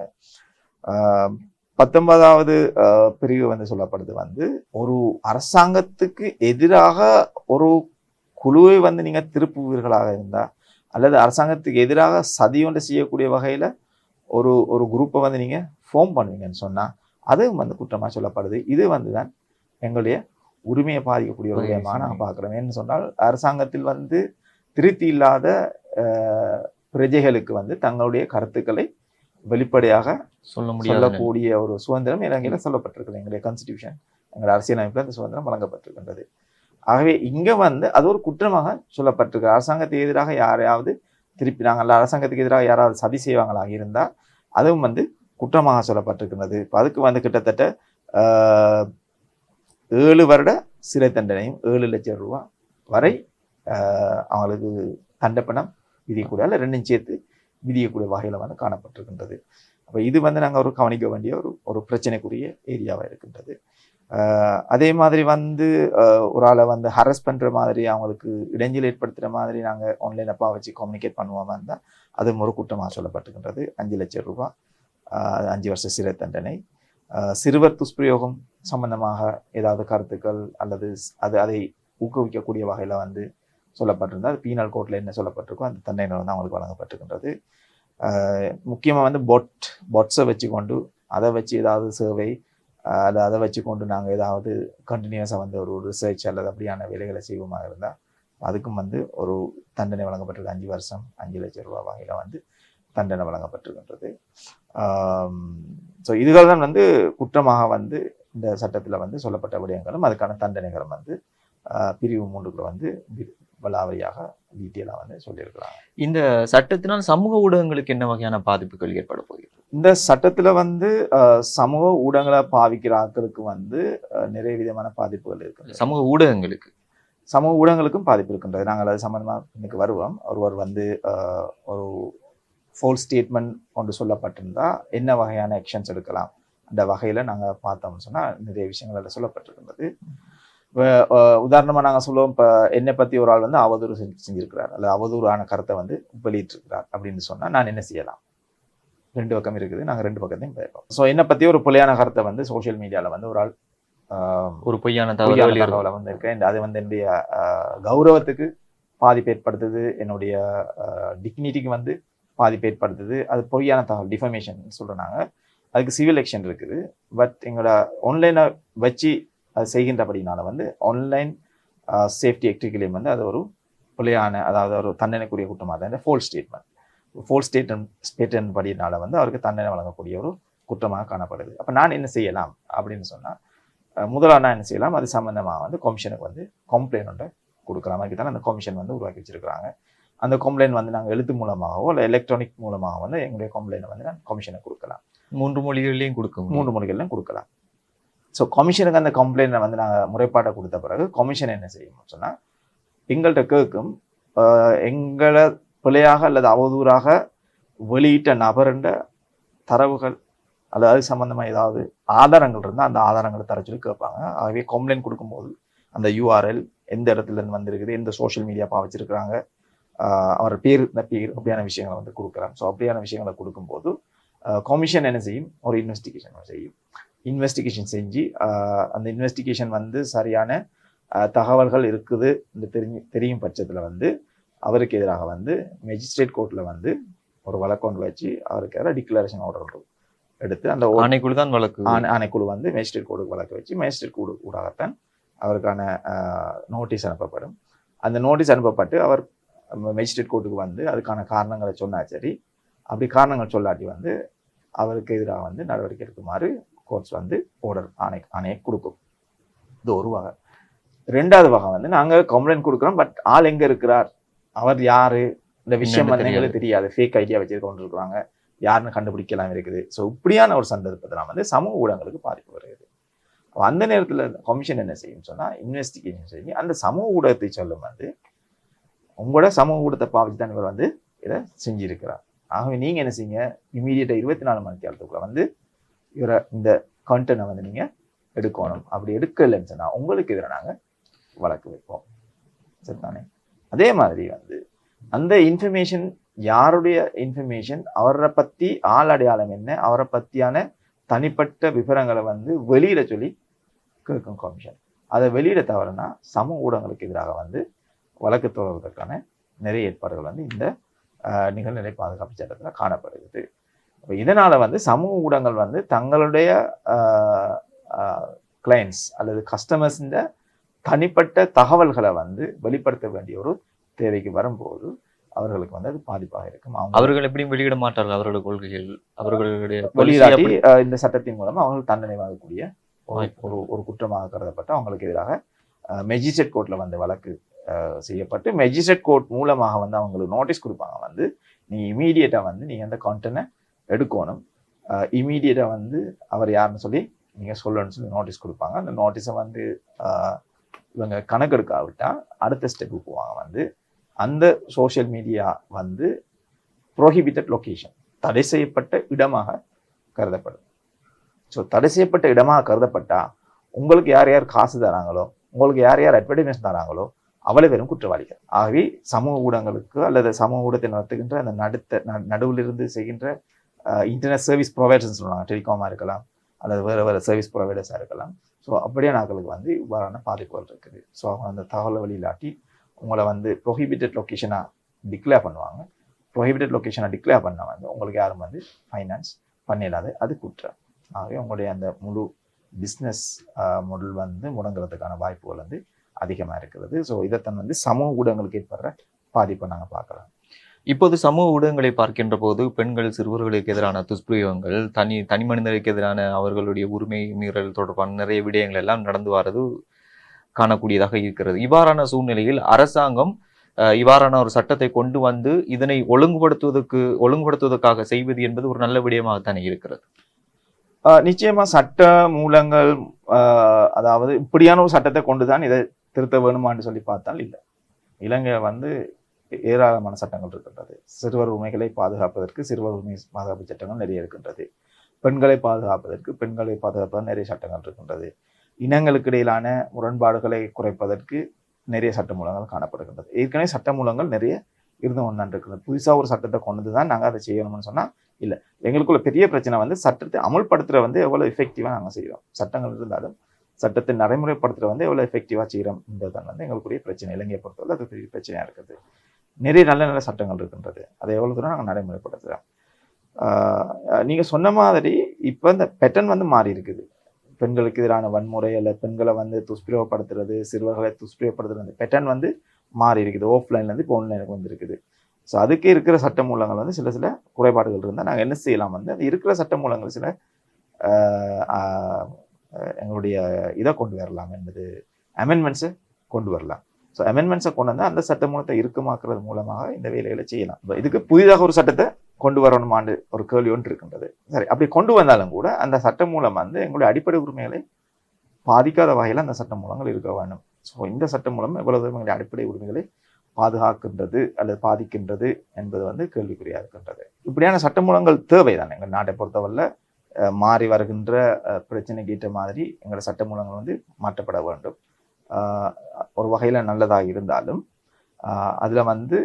19வது பிரிவு வந்து சொல்லப்படுது வந்து ஒரு அரசாங்கத்துக்கு எதிராக ஒரு குழுவை வந்து நீங்கள் திருப்புவீர்களாக இருந்தால் அல்லது அரசாங்கத்துக்கு எதிராக சதி ஒன்று செய்யக்கூடிய வகையில் ஒரு குரூப்பை வந்து நீங்கள் ஃபார்ம் பண்ணுவீங்கன்னு சொன்னால் அதுவும் வந்து குற்றமாக சொல்லப்படுது. இது வந்து தான் எங்களுடைய உரிமையை பாதிக்கக்கூடிய ஒரு விடயமாக நாங்கள் பார்க்குறோம். ஏன்னு சொன்னால் அரசாங்கத்தில் வந்து திருப்தி இல்லாத பிரஜைகளுக்கு வந்து தங்களுடைய கருத்துக்களை வெளிப்படையாக சொல்லக்கூடிய ஒரு சுதந்திரம் இலங்கையில் சொல்லப்பட்டிருக்குது. எங்களுடைய கான்ஸ்டிடியூஷன் எங்களுடைய அரசியலமைப்பில் அந்த சுதந்திரம் வழங்கப்பட்டிருக்கின்றது. ஆகவே இங்கே வந்து அது ஒரு குற்றமாக சொல்லப்பட்டிருக்கு. அரசாங்கத்துக்கு எதிராக யாரையாவது திருப்பினாங்க அல்ல அரசாங்கத்துக்கு எதிராக யாராவது சதி செய்வாங்களாக இருந்தால் அதுவும் வந்து குற்றமாக சொல்லப்பட்டிருக்கின்றது. இப்போ அதுக்கு வந்து கிட்டத்தட்ட 7 வருட சிறை தண்டனையும் 7 லட்சம் ரூபா வரை அவங்களுக்கு தண்டப்பணம் விதியக்கூடிய அல்ல ரெண்டும் சேர்த்து விதியக்கூடிய வகையில் வந்து காணப்பட்டிருக்கின்றது. அப்போ இது வந்து நாங்கள் ஒரு கவனிக்க வேண்டிய ஒரு பிரச்சனைக்குரிய ஏரியாவாக இருக்கின்றது. அதே மாதிரி வந்து ஒரு ஆளை வந்து ஹரஸ் பண்ணுற மாதிரி அவங்களுக்கு இடைஞ்சல் ஏற்படுத்துகிற மாதிரி நாங்கள் ஆன்லைன் அப்பா வச்சு கம்யூனிகேட் பண்ணுவோமா இருந்தால் அதுவும் ஒரு குற்றமாக சொல்லப்பட்டிருக்கின்றது. 5 லட்சம் ரூபா 5 வருஷ சிறை தண்டனை. சிறுவர் துஷ்பிரயோகம் சம்பந்தமாக ஏதாவது கருத்துக்கள் அல்லது அதை ஊக்குவிக்கக்கூடிய வகையில் வந்து சொல்லப்பட்டிருந்தால் அது பீனல் கோர்ட்டில் என்ன சொல்லப்பட்டிருக்கோ அந்த தண்டனை வந்து அவங்களுக்கு வழங்கப்பட்டிருக்கின்றது. முக்கியமாக வந்து பொட்ஸை வச்சு கொண்டு அதை வச்சு ஏதாவது சேவை அல்லது அதை வச்சு கொண்டு நாங்கள் ஏதாவது கண்டினியூஸாக வந்து ஒரு ரிசர்ச் அல்லது அப்படியான வேலைகளை செய்வோமாக இருந்தால் அதுக்கும் வந்து ஒரு தண்டனை வழங்கப்பட்டிருக்கு. 5 வருஷம் 5 லட்சம் ரூபா வகையில் வந்து தண்டனை வழங்கப்பட்டிருக்கின்றது. ஸோ இதுகள் தான் வந்து குற்றமாக வந்து இந்த சட்டத்தில் வந்து சொல்லப்பட்ட விடயங்களும் அதுக்கான தண்டனைகளும் வந்து பிரிவு 3க்குள்ள வந்து வலாவரியாக டீட்டெயிலாக வந்து சொல்லியிருக்கிறாங்க. இந்த சட்டத்தினால் சமூக ஊடகங்களுக்கு என்ன வகையான பாதிப்புகள் ஏற்பட போகிறது? இந்த சட்டத்தில் வந்து சமூக ஊடகங்களை பாவிக்கிற ஆட்களுக்கு வந்து நிறைய விதமான பாதிப்புகள் இருக்கு. சமூக ஊடகங்களுக்கும் பாதிப்பு இருக்கின்றது. நாங்கள் அது சம்மந்தமாக இன்னைக்கு வருவோம். ஒருவர் வந்து ஒரு ஃபோல் ஸ்டேட்மெண்ட் ஒன்று சொல்லப்பட்டிருந்தால் என்ன வகையான ஆக்ஷன்ஸ் எடுக்கலாம் அந்த வகையில் நாங்கள் பார்த்தோம்னு சொன்னால் நிறைய விஷயங்கள் அதில் சொல்லப்பட்டிருக்கின்றது. உதாரணமாக நாங்கள் சொல்லுவோம், இப்போ என்னை பற்றி ஒரு ஆள் வந்து அவதூறு செஞ்சிருக்கிறார் அல்லது அவதூறான கருத்தை வந்து வெளியிட்டிருக்கிறார் அப்படின்னு சொன்னால் நான் என்ன செய்யலாம்? 2 பக்கம் இருக்குது. நாங்கள் 2 பக்கத்தையும் போயிருக்கோம். ஸோ என்னை பற்றி ஒரு பிள்ளையான கருத்தை வந்து சோஷியல் மீடியாவில் வந்து ஒரு ஆள் ஒரு பொய்யான தகவலை வந்து இருக்கேன். அது வந்து என்னுடைய கௌரவத்துக்கு பாதிப்பு ஏற்படுத்துது, என்னுடைய டிக்னிட்டிக்கு வந்து பாதிப்பு ஏற்படுத்துது. அது பொய்யான தகவல் டிஃபமேஷன் சொல்கிறாங்க. அதுக்கு சிவில் ஆக்ஷன் இருக்குது. பட் எங்களோட ஆன்லைனை வச்சு அது செய்கின்றபடினால வந்து ஆன்லைன் சேஃப்டி ஆக்டிலையும் வந்து அது ஒரு பிள்ளையான அதாவது ஒரு தண்டனைக்குரிய குற்றமாக தான் இந்த ஃபோல் ஸ்டேட்மெண்ட் படினால வந்து அவருக்கு தண்டனை வழங்கக்கூடிய ஒரு குற்றமாக காணப்படுது. அப்போ நான் என்ன செய்யலாம் அப்படின்னு சொன்னால் முதலாக நான் என்ன செய்யலாம், அது சம்மந்தமாக வந்து கமிஷனுக்கு வந்து கம்ப்ளைண்ட் ஒன்றை கொடுக்குற மாதிரி தான் அந்த கமிஷன் வந்து உருவாக்கி வச்சிருக்கிறாங்க. அந்த கம்ப்ளைண்ட் வந்து நாங்கள் எழுத்து மூலமாகவோ இல்லை எலக்ட்ரானிக் மூலமாக வந்து எங்களுடைய கம்ப்ளைண்ட்டை வந்து நான் கமிஷனுக்கு கொடுக்கலாம். 3 மொழிகள்லையும் கொடுக்க முடியும். 3 மொழிகள்லையும் கொடுக்கலாம். ஸோ கமிஷனுக்கு அந்த கம்ப்ளைண்ட்டை வந்து நாங்கள் முறைப்பாட்டை கொடுத்த பிறகு கமிஷன் என்ன செய்யணும்னு சொன்னால் எங்கள்கிட்ட கேட்கும் எங்களை பிழையாக அல்லது அவதூறாக வெளியிட்ட நபருன்ற தரவுகள் அல்லது அது சம்மந்தமாக ஏதாவது ஆதாரங்கள் இருந்தால் அந்த ஆதாரங்களை தர சொல்லி கேட்பாங்க. ஆகவே கம்ப்ளைண்ட் கொடுக்கும்போது அந்த யூஆர்எல் எந்த இடத்துலேருந்து வந்திருக்குது, எந்த சோஷியல் மீடியா பாவிச்சிருக்கிறாங்க, அவர் பேர் இந்த பேர் அப்படியான விஷயங்களை வந்து கொடுக்குறாங்க. ஸோ அப்படியான விஷயங்களை கொடுக்கும்போது கமிஷன் என்ன செய்யும், ஒரு இன்வெஸ்டிகேஷன் செய்யும். இன்வெஸ்டிகேஷன் செஞ்சு அந்த இன்வெஸ்டிகேஷன் வந்து சரியான தகவல்கள் இருக்குது இந்த தெரியும் பட்சத்தில் வந்து அவருக்கு எதிராக வந்து மேஜிஸ்ட்ரேட் கோர்ட்டில் வந்து ஒரு வழக்கு வச்சு அவருக்கு எதிராக டிக்ளரேஷன் ஆர்டர் எடுத்து அந்த ஆணைக்குழு தான் வழக்கு ஆணைக்குழு வந்து மேஜிஸ்ட்ரேட் கோர்ட்டுக்கு வழக்கு வச்சு மேஜிஸ்ட்ரேட் கோர்ட்டு ஊடாகத்தான் அவருக்கான நோட்டீஸ் அனுப்பப்படும். அந்த நோட்டீஸ் அனுப்பப்பட்டு அவர் மேஜிஸ்ட்ரேட் கோர்ட்டுக்கு வந்து அதுக்கான காரணங்களை சொன்னா சரி, அப்படி காரணங்கள் சொல்லாட்டி வந்து அவருக்கு எதிராக வந்து நடவடிக்கை எடுக்குமாறு கோர்ட்ஸ் வந்து ஆர்டர் ஆணையை கொடுக்கும். இது ஒரு வகை. 2வது வகை வந்து நாங்கள் கம்ப்ளைண்ட் கொடுக்குறோம், பட் ஆள் எங்கே இருக்கிறார், அவர் யாரு, இந்த விஷயம் வந்து எங்களுக்கு தெரியாது, ஃபேக் ஐடியா வச்சு கொண்டு இருக்கிறாங்க, யாருன்னு கண்டுபிடிக்கலாம் இருக்குது. ஸோ இப்படியான ஒரு சந்தர்ப்பத்தில் வந்து சமூக ஊடகங்களுக்கு பாதிப்பு வருகிறது. அந்த நேரத்தில் கமிஷன் என்ன செய்யும் சொன்னால் இன்வெஸ்டிகேஷன் செஞ்சு அந்த சமூக ஊடகத்தை சொல்லும் வந்து உங்களோட சமூக ஊடகத்தை பாவிச்சு தான் இவர் வந்து இதை செஞ்சிருக்கிறார். ஆகவே நீங்கள் என்ன செய்யுங்க, இமீடியட்டாக 24 மணி நேரத்துக்குள்ள வந்து இவரை இந்த கண்டென்ட்டை வந்து நீங்கள் எடுக்கணும். அப்படி எடுக்கலைன்னு சொன்னால் உங்களுக்கு எதிராக நாங்கள் வழக்கு வைப்போம். சரிதானே? அதே மாதிரி வந்து அந்த இன்ஃபர்மேஷன் யாருடைய இன்ஃபர்மேஷன், அவரை பற்றி ஆள் அடையாளம் என்ன, அவரை பற்றியான தனிப்பட்ட விவரங்களை வந்து வெளியிட சொல்லி கேட்கும் கமிஷன். அதை வெளியிட தவறுனா சமூக ஊடகங்களுக்கு எதிராக வந்து வழக்கு தொடர்வதற்கான நிறைய ஏற்பாடுகள் வந்து இந்த நிகழ்நிலை பாதுகாப்பு சட்டத்தில் காணப்படுகிறது. இதனால் வந்து சமூக ஊடகங்கள் வந்து தங்களுடைய கிளைண்ட்ஸ் அல்லது கஸ்டமர்ஸின் தனிப்பட்ட தகவல்களை வந்து வெளிப்படுத்த வேண்டிய ஒரு தேவைக்கு வரும்போது அவர்களுக்கு வந்து அது பாதிப்பாக இருக்கும். அவர்கள் எப்படியும் வெளியிட மாட்டார்கள். அவர்களுடைய கொள்கைகள் அவர்களுடைய வெளியிடாட்டி இந்த சட்டத்தின் மூலமா அவர்கள் தண்டனை வாங்கக்கூடிய ஒரு குற்றமாக கருதப்பட்டு அவங்களுக்கு எதிராக மேஜிஸ்ட்ரேட் கோர்ட்ல வந்து வழக்கு செய்யப்பட்டு மேஜிஸ்ட்ரேட் கோர்ட் மூலமாக வந்து அவங்களுக்கு நோட்டீஸ் கொடுப்பாங்க. வந்து நீ இமீடியட்டா வந்து நீங்க அந்த கான்டென்ட்டை எடுக்கணும், இமீடியட்டா வந்து அவர் யாருன்னு சொல்லி நீங்க சொல்லணும்னு சொல்லி நோட்டீஸ் கொடுப்பாங்க. அந்த நோட்டீஸை வந்து இவங்க கணக்கெடுக்காவிட்டா அடுத்த ஸ்டெப்பு போவாங்க. வந்து அந்த சோஷியல் மீடியா வந்து ப்ரோஹிபிட்டட் லொகேஷன், தடை செய்யப்பட்ட இடமாக கருதப்படும். ஸோ தடை செய்யப்பட்ட இடமாக கருதப்பட்டா உங்களுக்கு யார் யார் காசு தராங்களோ, உங்களுக்கு யார் யார் அட்வர்டைஸ்மெண்ட் தராங்களோ அவ்வளவு பேரும் குற்றவாளிகள். ஆகவே சமூக ஊடகங்களுக்கு அல்லது சமூக ஊடகத்தை நடத்துகின்ற அந்த நடுவில் இருந்து செய்கின்ற இன்டர்நெட் சர்வீஸ் ப்ரொவைடர்ஸ் சொல்லுவாங்க, டெலிகாமாக இருக்கலாம் அல்லது வேறு சர்வீஸ் ப்ரொவைடர்ஸாக இருக்கலாம். ஸோ அப்படியே நாட்களுக்கு வந்து இவ்வாறான பாதிப்புகள் இருக்குது. ஸோ அவங்க அந்த தகவலை வெளியிலாட்டி உங்களை வந்து ப்ரொஹிபிட்டட் லொக்கேஷனாக டிக்ளேர் பண்ணுவாங்க. ப்ரொஹிபிட்டட் லொக்கேஷனாக டிக்ளேர் பண்ணால் வந்து உங்களுக்கு யாரும் வந்து ஃபைனான்ஸ் பண்ணிடாது, அது குற்றம். ஆகவே உங்களுடைய அந்த முழு பிஸ்னஸ் மாடல் வந்து முடங்குறதுக்கான வாய்ப்புகள் வந்து அதிகமாக இருக்கிறது. ஸோ இதைத்தான் வந்து சமூக ஊடகங்களுக்கு ஏற்படுற பாதிப்பை நாங்கள் பார்க்கலாம். இப்போது சமூக ஊடகங்களை பார்க்கின்ற போது பெண்கள் சிறுவர்களுக்கு எதிரான துஷ்பிரயோகங்கள், தனி மனிதர்களுக்கு எதிரான அவர்களுடைய உரிமை மீறல் தொடர்பான நிறைய விடயங்கள் எல்லாம் நடந்து வரது காணக்கூடியதாக இருக்கிறது. இவ்வாறான சூழ்நிலையில் அரசாங்கம் இவ்வாறான ஒரு சட்டத்தை கொண்டு வந்து இதனை ஒழுங்குபடுத்துவதற்காக செய்வது என்பது ஒரு நல்ல விடயமாகத்தானே இருக்கிறது. நிச்சயமா சட்ட மூலங்கள், அதாவது இப்படியான ஒரு சட்டத்தை கொண்டுதான் இதை திருத்த வேணுமான்னு சொல்லி பார்த்தால் இல்லை. இலங்கை வந்து ஏராளமான சட்டங்கள் இருக்கின்றது. சிறுவர் உரிமைகளை பாதுகாப்பதற்கு சிறுவர் உரிமை பாதுகாப்பு சட்டங்கள் நிறைய இருக்கின்றது. பெண்களை பாதுகாப்பதற்கு நிறைய சட்டங்கள் இருக்கின்றது. இனங்களுக்கு இடையிலான முரண்பாடுகளை குறைப்பதற்கு நிறைய சட்ட மூலங்கள் காணப்படுகின்றது. ஏற்கனவே சட்ட மூலங்கள் நிறைய இருந்து ஒன்றான் இருக்கிறது. புதுசாக ஒரு சட்டத்தை கொண்டு தான் நாங்கள் அதை செய்யணும்னு சொன்னால் இல்லை. எங்களுக்குள்ள பெரிய பிரச்சனை வந்து சட்டத்தை அமல்படுத்துகிற வந்து எவ்வளோ எஃபெக்டிவாக நாங்கள் செய்கிறோம். சட்டங்கள் இருந்தாலும் சட்டத்தை நடைமுறைப்படுத்துகிற வந்து எவ்வளோ எஃபெக்டிவாக செய்கிறோம் என்பதுதான் வந்து எங்களுக்குரிய பிரச்சனை. இலங்கையை பொறுத்தவரை அது பெரிய பிரச்சனையாக இருக்குது. நிறைய நல்ல நல்ல சட்டங்கள் இருக்கின்றது, அதை எவ்வளோ தூரம் நாங்கள் நடைமுறைப்படுத்துகிறோம். நீங்கள் சொன்ன மாதிரி இப்போ இந்த பேட்டர்ன் வந்து மாறி இருக்குது. பெண்களுக்கு எதிரான வன்முறை அல்ல பெண்களை வந்து துஷ்பிரயோகப்படுத்துறது, சிறுவர்களை துஷ்பிரயோகப்படுத்துறது, பேட்டர்ன் வந்து மாறி இருக்குது. ஆஃப்லைன்லேருந்து இப்போ ஆன்லைனுக்கு வந்து இருக்குது. ஸோ அதுக்கு இருக்கிற சட்ட மூலங்கள் வந்து சில குறைபாடுகள் இருந்தால் நாங்கள் என்ன செய்யலாம் வந்து அது இருக்கிற சட்ட மூலங்கள் சில எங்களுடைய இதை கொண்டு வரலாம் என்பது அமெண்ட்மெண்ட்ஸை கொண்டு வரலாம். ஸோ அமெண்ட்மெண்ட்ஸை கொண்டு வந்தால் அந்த சட்ட மூலத்தை இறுக்கமாக்குறது மூலமாக இந்த வேலைகளை செய்யலாம். இதுக்கு புதிதாக ஒரு சட்டத்தை கொண்டு வரணுமான்னு ஒரு கேள்வி ஒன்று இருக்கின்றது. சரி, அப்படி கொண்டு வந்தாலும் கூட அந்த சட்டம் மூலம் வந்து எங்களுடைய அடிப்படை உரிமைகளை பாதிக்காத வகையில் அந்த சட்ட மூலங்கள் இருக்க வேண்டும். ஸோ இந்த சட்டம் மூலம் எவ்வளவு எங்களுடைய அடிப்படை உரிமைகளை பாதுகாக்கின்றது அல்லது பாதிக்கின்றது என்பது வந்து கேள்விக்குறியாக இருக்கின்றது. இப்படியான சட்ட மூலங்கள் தேவைதான். எங்கள் நாட்டை பொறுத்தவரை மாறி வருகின்ற பிரச்சனைக்கு ஏற்ற மாதிரி எங்களோட சட்ட மூலங்கள் வந்து மாற்றப்பட வேண்டும். ஒரு வகையில் நல்லதாக இருந்தாலும் அதில் வந்து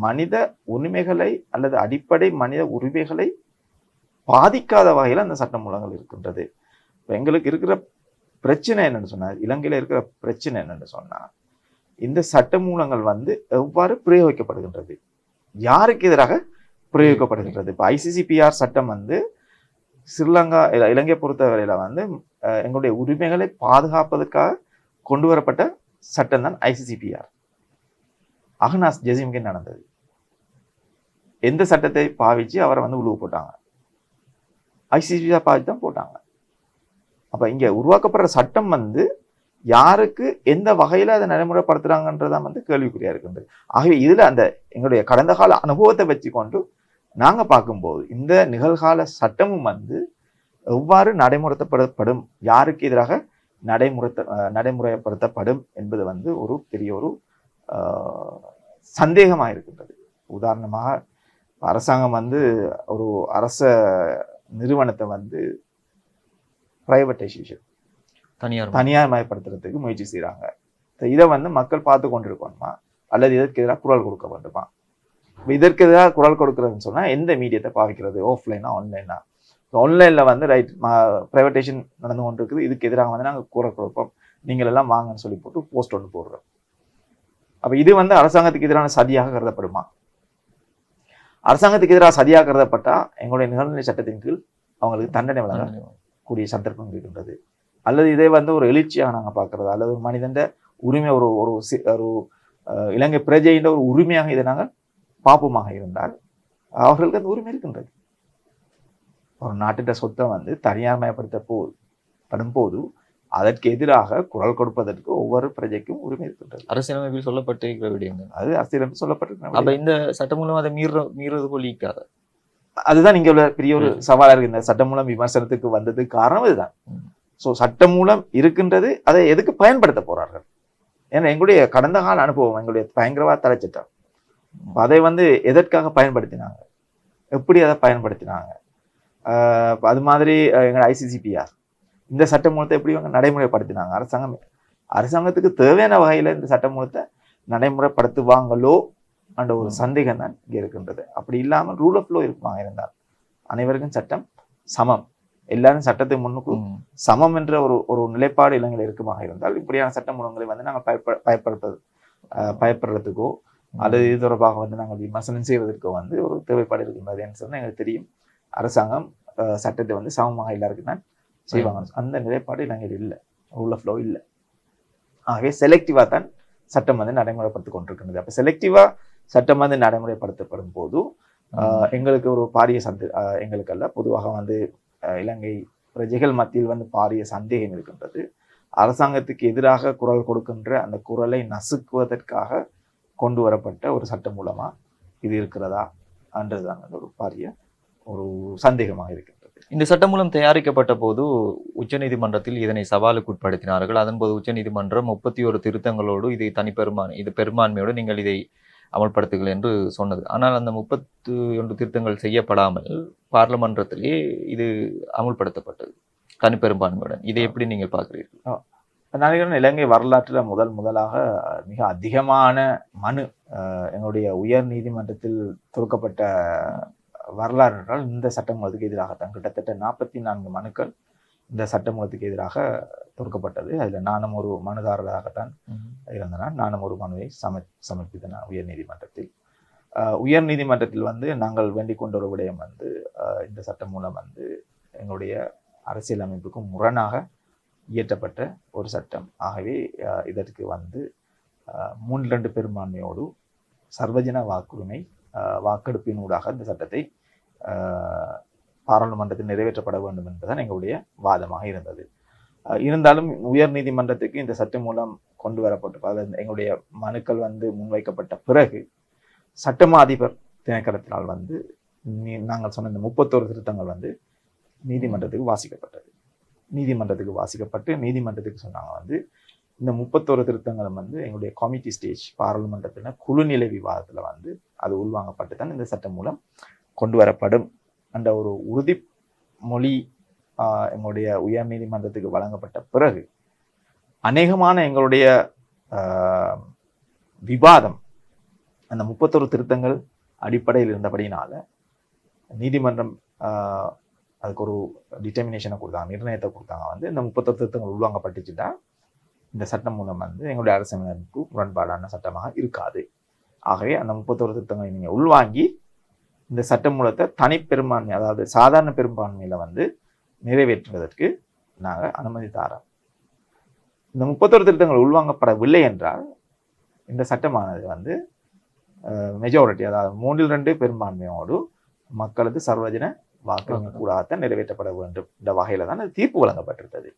மனித உரிமைகளை அல்லது அடிப்படை மனித உரிமைகளை பாதிக்காத வகையில் அந்த சட்ட மூலங்கள் இருக்கின்றது. இப்போ எங்களுக்கு இருக்கிற பிரச்சனை என்னன்னு சொன்னால், இலங்கையில் இருக்கிற பிரச்சனை என்னன்னு சொன்னால், இந்த சட்ட மூலங்கள் வந்து எவ்வாறு பிரயோகிக்கப்படுகின்றது, யாருக்கு எதிராக பிரயோகிக்கப்படுகின்றது. இப்போ ஐசிசிபிஆர் சட்டம் வந்து ஸ்ரீலங்கா இலங்கை பொறுத்தவரையில வந்து எங்களுடைய உரிமைகளை பாதுகாப்பதற்காக கொண்டு வரப்பட்ட சட்டம் தான் ஐசிசிபிஆர். அகனாஸ் ஜசீமுக்கு நடந்தது. எந்த சட்டத்தை பாவிச்சு அவரை வந்து உழுவு போட்டாங்க? ஐசிசிபிஆர் பாவிச்சு தான் போட்டாங்க. அப்ப இங்க உருவாக்கப்படுற சட்டம் வந்து யாருக்கு எந்த வகையில அதை நடைமுறைப்படுத்துறாங்கன்றதான் வந்து கேள்விக்குறியா இருக்கின்றது. ஆகவே இதுல அந்த எங்களுடைய கடந்த கால அனுபவத்தை வச்சு கொண்டு நாங்க பார்க்கும்போது இந்த நிகழ்கால சட்டமும் வந்து எவ்வாறு நடைமுறைப்படுத்தப்படும், யாருக்கு எதிராக நடைமுறைப்படுத்தப்படும் என்பது வந்து ஒரு பெரிய ஒரு சந்தேகமாக இருக்கின்றது. உதாரணமாக அரசாங்கம் வந்து ஒரு அரச நிறுவனத்தை வந்து பிரைவேட்டைசேஷன் தனியார் மயப்படுத்துறதுக்கு முயற்சி செய்யறாங்க. இதை வந்து மக்கள் பார்த்து கொண்டிருக்கணுமா அல்லது இதற்கு எதிராக குரல் கொடுக்க வேண்டுமா? இதற்கு எதிராக குரல் கொடுக்கறதுன்னு சொன்னா எந்த மீடியத்தை பாவிக்கிறது, ஆஃப்லைனா ஆன்லைனா? ஆன்லைன்ல வந்து ரைட் பிரைவேட்டைசேஷன் நடந்து கொண்டு இருக்குது, இதுக்கு எதிராக வந்து நாங்கள் குரல் கொடுப்போம், நீங்கள் எல்லாம் வாங்கன்னு சொல்லி போட்டு போஸ்ட் ஒன்று போடுறோம். அப்ப இது வந்து அரசாங்கத்துக்கு எதிரான சதியாக கருதப்படுமா? அரசாங்கத்துக்கு எதிராக சதியாக கருதப்பட்டா எங்களுடைய நிகழ்நிலை சட்டத்தின் கீழ் அவங்களுக்கு தண்டனை வழங்கக்கூடிய சந்தர்ப்பம் இருக்கின்றது. அல்லது இதை வந்து ஒரு எழுச்சியாக நாங்கள் பார்க்கறது, அல்லது ஒரு மனிதன் உரிமை ஒரு ஒரு இலங்கை பிரஜையின் ஒரு உரிமையாக இதை நாங்கள் பார்ப்போமாக இருந்தால் அவர்களுக்கு அந்த உரிமை இருக்கின்றது. ஒரு நாட்டின் சொத்தை வந்து தனியார் மயப்படுத்தப்படும் போது அதற்கு எதிராக குரல் கொடுப்பதற்கு ஒவ்வொரு பிரஜைக்கும் உரிமை இருக்கின்றது. அரசியலமைப்பில் சொல்லப்பட்டிருக்கிற விடயங்கள் அது அரசியலமைப்பு சொல்லப்பட்டிருக்க. அப்ப இந்த சட்டம் மூலம் அதை மீறது போல் ஈக்காது. அதுதான் இங்க உள்ள பெரிய ஒரு சவாலா இருக்கு. இந்த சட்டம் மூலம் விமர்சனத்துக்கு வந்ததுக்கு காரணம் இதுதான். ஸோ சட்டம் மூலம் இருக்கின்றது, அதை எதுக்கு பயன்படுத்த போறார்கள்? ஏன்னா எங்களுடைய கடந்த கால அனுபவம், எங்களுடைய பயங்கரவாத தடை சட்டம், அதை வந்து எதற்காக பயன்படுத்தினாங்க, எப்படி அதை பயன்படுத்தினாங்க, அது மாதிரி எங்களோட ஐசிசிபிஆர் இந்த சட்ட மூலத்தை எப்படி இவங்க நடைமுறைப்படுத்தினாங்க? அரசாங்கத்துக்கு தேவையான வகையில இந்த சட்ட மூலத்தை நடைமுறைப்படுத்துவாங்களோ என்ற ஒரு சந்தேகம் தான் இங்கே இருக்கின்றது. அப்படி இல்லாமல் ரூல் ஆஃப் லோ இருக்குமாக இருந்தால், அனைவருக்கும் சட்டம் சமம், எல்லாரும் சட்டத்தை முன்னுக்கு சமம் என்ற ஒரு நிலைப்பாடு இலங்கையில் இருக்குமாக இருந்தால் இப்படியான சட்ட மூலங்களை வந்து நாங்கள் பயப்படுறதுக்கோ அல்லது இது தொடர்பாக வந்து நாங்கள் விமர்சனம் செய்வதற்கோ வந்து ஒரு தேவைப்பாடு இருக்கின்றது என்று சொன்னால் எங்களுக்கு தெரியும். அரசாங்கம் சட்டத்தை வந்து சமமாக எல்லாருக்கும் தான் செய்வாங்க. அந்த நிலைப்பாடு இலங்கையில் இல்லை, ரூல் ஆஃப் லோ இல்லை. ஆகவே செலக்டிவா தான் சட்டம் வந்து நடைமுறைப்படுத்திக் கொண்டிருக்கின்றது. அப்ப செலக்டிவா சட்டம் வந்து நடைமுறைப்படுத்தப்படும் போது எங்களுக்கு ஒரு பாரிய எங்களுக்கு அல்ல, பொதுவாக வந்து இலங்கை பிரஜைகள் மத்தியில் வந்து பாரிய சந்தேகம் இருக்கின்றது. அரசாங்கத்துக்கு எதிராக குரல் கொடுக்கின்ற அந்த குரலை நசுக்குவதற்காக கொண்டு வரப்பட்ட ஒரு சட்டம் மூலமா இது இருக்கிறதா என்றதுதான் ஒரு பாரிய ஒரு சந்தேகமாக இருக்கின்றது. இந்த சட்டம் மூலம் தயாரிக்கப்பட்ட போது உச்சநீதிமன்றத்தில் இதனை சவாலுக்கு உட்படுத்தினார்கள். அதன்போது உச்சநீதிமன்றம் 31 திருத்தங்களோடு இது பெரும்பான்மையோடு நீங்கள் இதை அமல்படுத்துங்கள் என்று சொன்னது. ஆனால் அந்த 31 திருத்தங்கள் செய்யப்படாமல் பார்லிமன்றத்திலே இது அமுல்படுத்தப்பட்டது தனிப்பெரும்பான்மையுடன். இதை எப்படி நீங்கள் பார்க்கிறீர்கள்? நான் இலங்கை வரலாற்றில் முதலாக மிக அதிகமான மனு எங்களுடைய உயர் நீதிமன்றத்தில் தொடுக்கப்பட்ட வரலாறு என்றால் இந்த சட்டமூலத்துக்கு எதிராகத்தான். கிட்டத்தட்ட 44 மனுக்கள் இந்த சட்டமூலத்துக்கு எதிராக தொடுக்கப்பட்டது. அதில் நானும் ஒரு மனுதாரராகத்தான் இருந்தேன். நானும் ஒரு மனுவை சமர்ப்பித்தேன் உயர் நீதிமன்றத்தில். உயர் நீதிமன்றத்தில் வந்து நாங்கள் வேண்டிக் கொண்ட ஒரு விடயம் வந்து இந்த சட்டம் மூலம் வந்து எங்களுடைய அரசியல் அமைப்புக்கும் முரணாக இயற்றப்பட்ட ஒரு சட்டம். ஆகவே இதற்கு வந்து 3/2 பெரும்பான்மையோடு சர்வஜன வாக்குரிமை வாக்கெடுப்பினூடாக இந்த சட்டத்தை பாராளுமன்றத்தில் நிறைவேற்றப்பட வேண்டும் என்பதுதான் எங்களுடைய வாதமாக இருந்தது. இருந்தாலும் உயர் நீதிமன்றத்துக்கு இந்த சட்டம் மூலம் கொண்டு வரப்பட்டு எங்களுடைய மனுக்கள் வந்து முன்வைக்கப்பட்ட பிறகு சட்டமா அதிபர் திணைக்களத்தினால் வந்து நாங்கள் சொன்ன இந்த 31 திருத்தங்கள் வந்து நீதிமன்றத்துக்கு வாசிக்கப்பட்டு நீதிமன்றத்துக்கு சொன்னாங்க வந்து இந்த 31 திருத்தங்களும் வந்து எங்களுடைய கமிட்டி ஸ்டேஜ் பாராளுமன்றத்தின குழுநிலை விவாதத்தில் வந்து அது உள்வாங்கப்பட்டு தான் இந்த சட்டம் மூலம் கொண்டு வரப்படும் என்ற ஒரு உறுதிமொழி எங்களுடைய உயர் நீதிமன்றத்துக்கு வழங்கப்பட்ட பிறகு அநேகமான எங்களுடைய விவாதம் அந்த 31 திருத்தங்கள் அடிப்படையில் இருந்தபடினால நீதிமன்றம் அதுக்கு ஒரு டிட்டர்மினேஷனை கொடுத்தாங்க, நிர்ணயத்தை கொடுத்தாங்க வந்து இந்த 31 திருத்தங்கள் உள்வாங்கப்பட்டுச்சுட்டா இந்த சட்டம் மூலம் வந்து எங்களுடைய அரசியலமைப்புக்கு முரண்பாடான சட்டமாக இருக்காது. ஆகவே அந்த 31 திருத்தங்களை நீங்கள் உள்வாங்கி இந்த சட்ட மூலத்தை தனிப்பெரும்பான்மை அதாவது சாதாரண பெரும்பான்மையில் வந்து நிறைவேற்றுவதற்கு நாங்கள் அனுமதி தாரோம். இந்த 31 திருத்தங்கள் உள்வாங்கப்படவில்லை என்றால் இந்த சட்டமானது வந்து மெஜாரிட்டி அதாவது 3/2 பெரும்பான்மையோடு மக்களது சர்வஜன வாக்கு கூடாத நிறைவேற்றப்பட வேண்டும் என்ற வகையில தான் அது தீர்ப்பு வழங்கப்பட்டிருந்தது.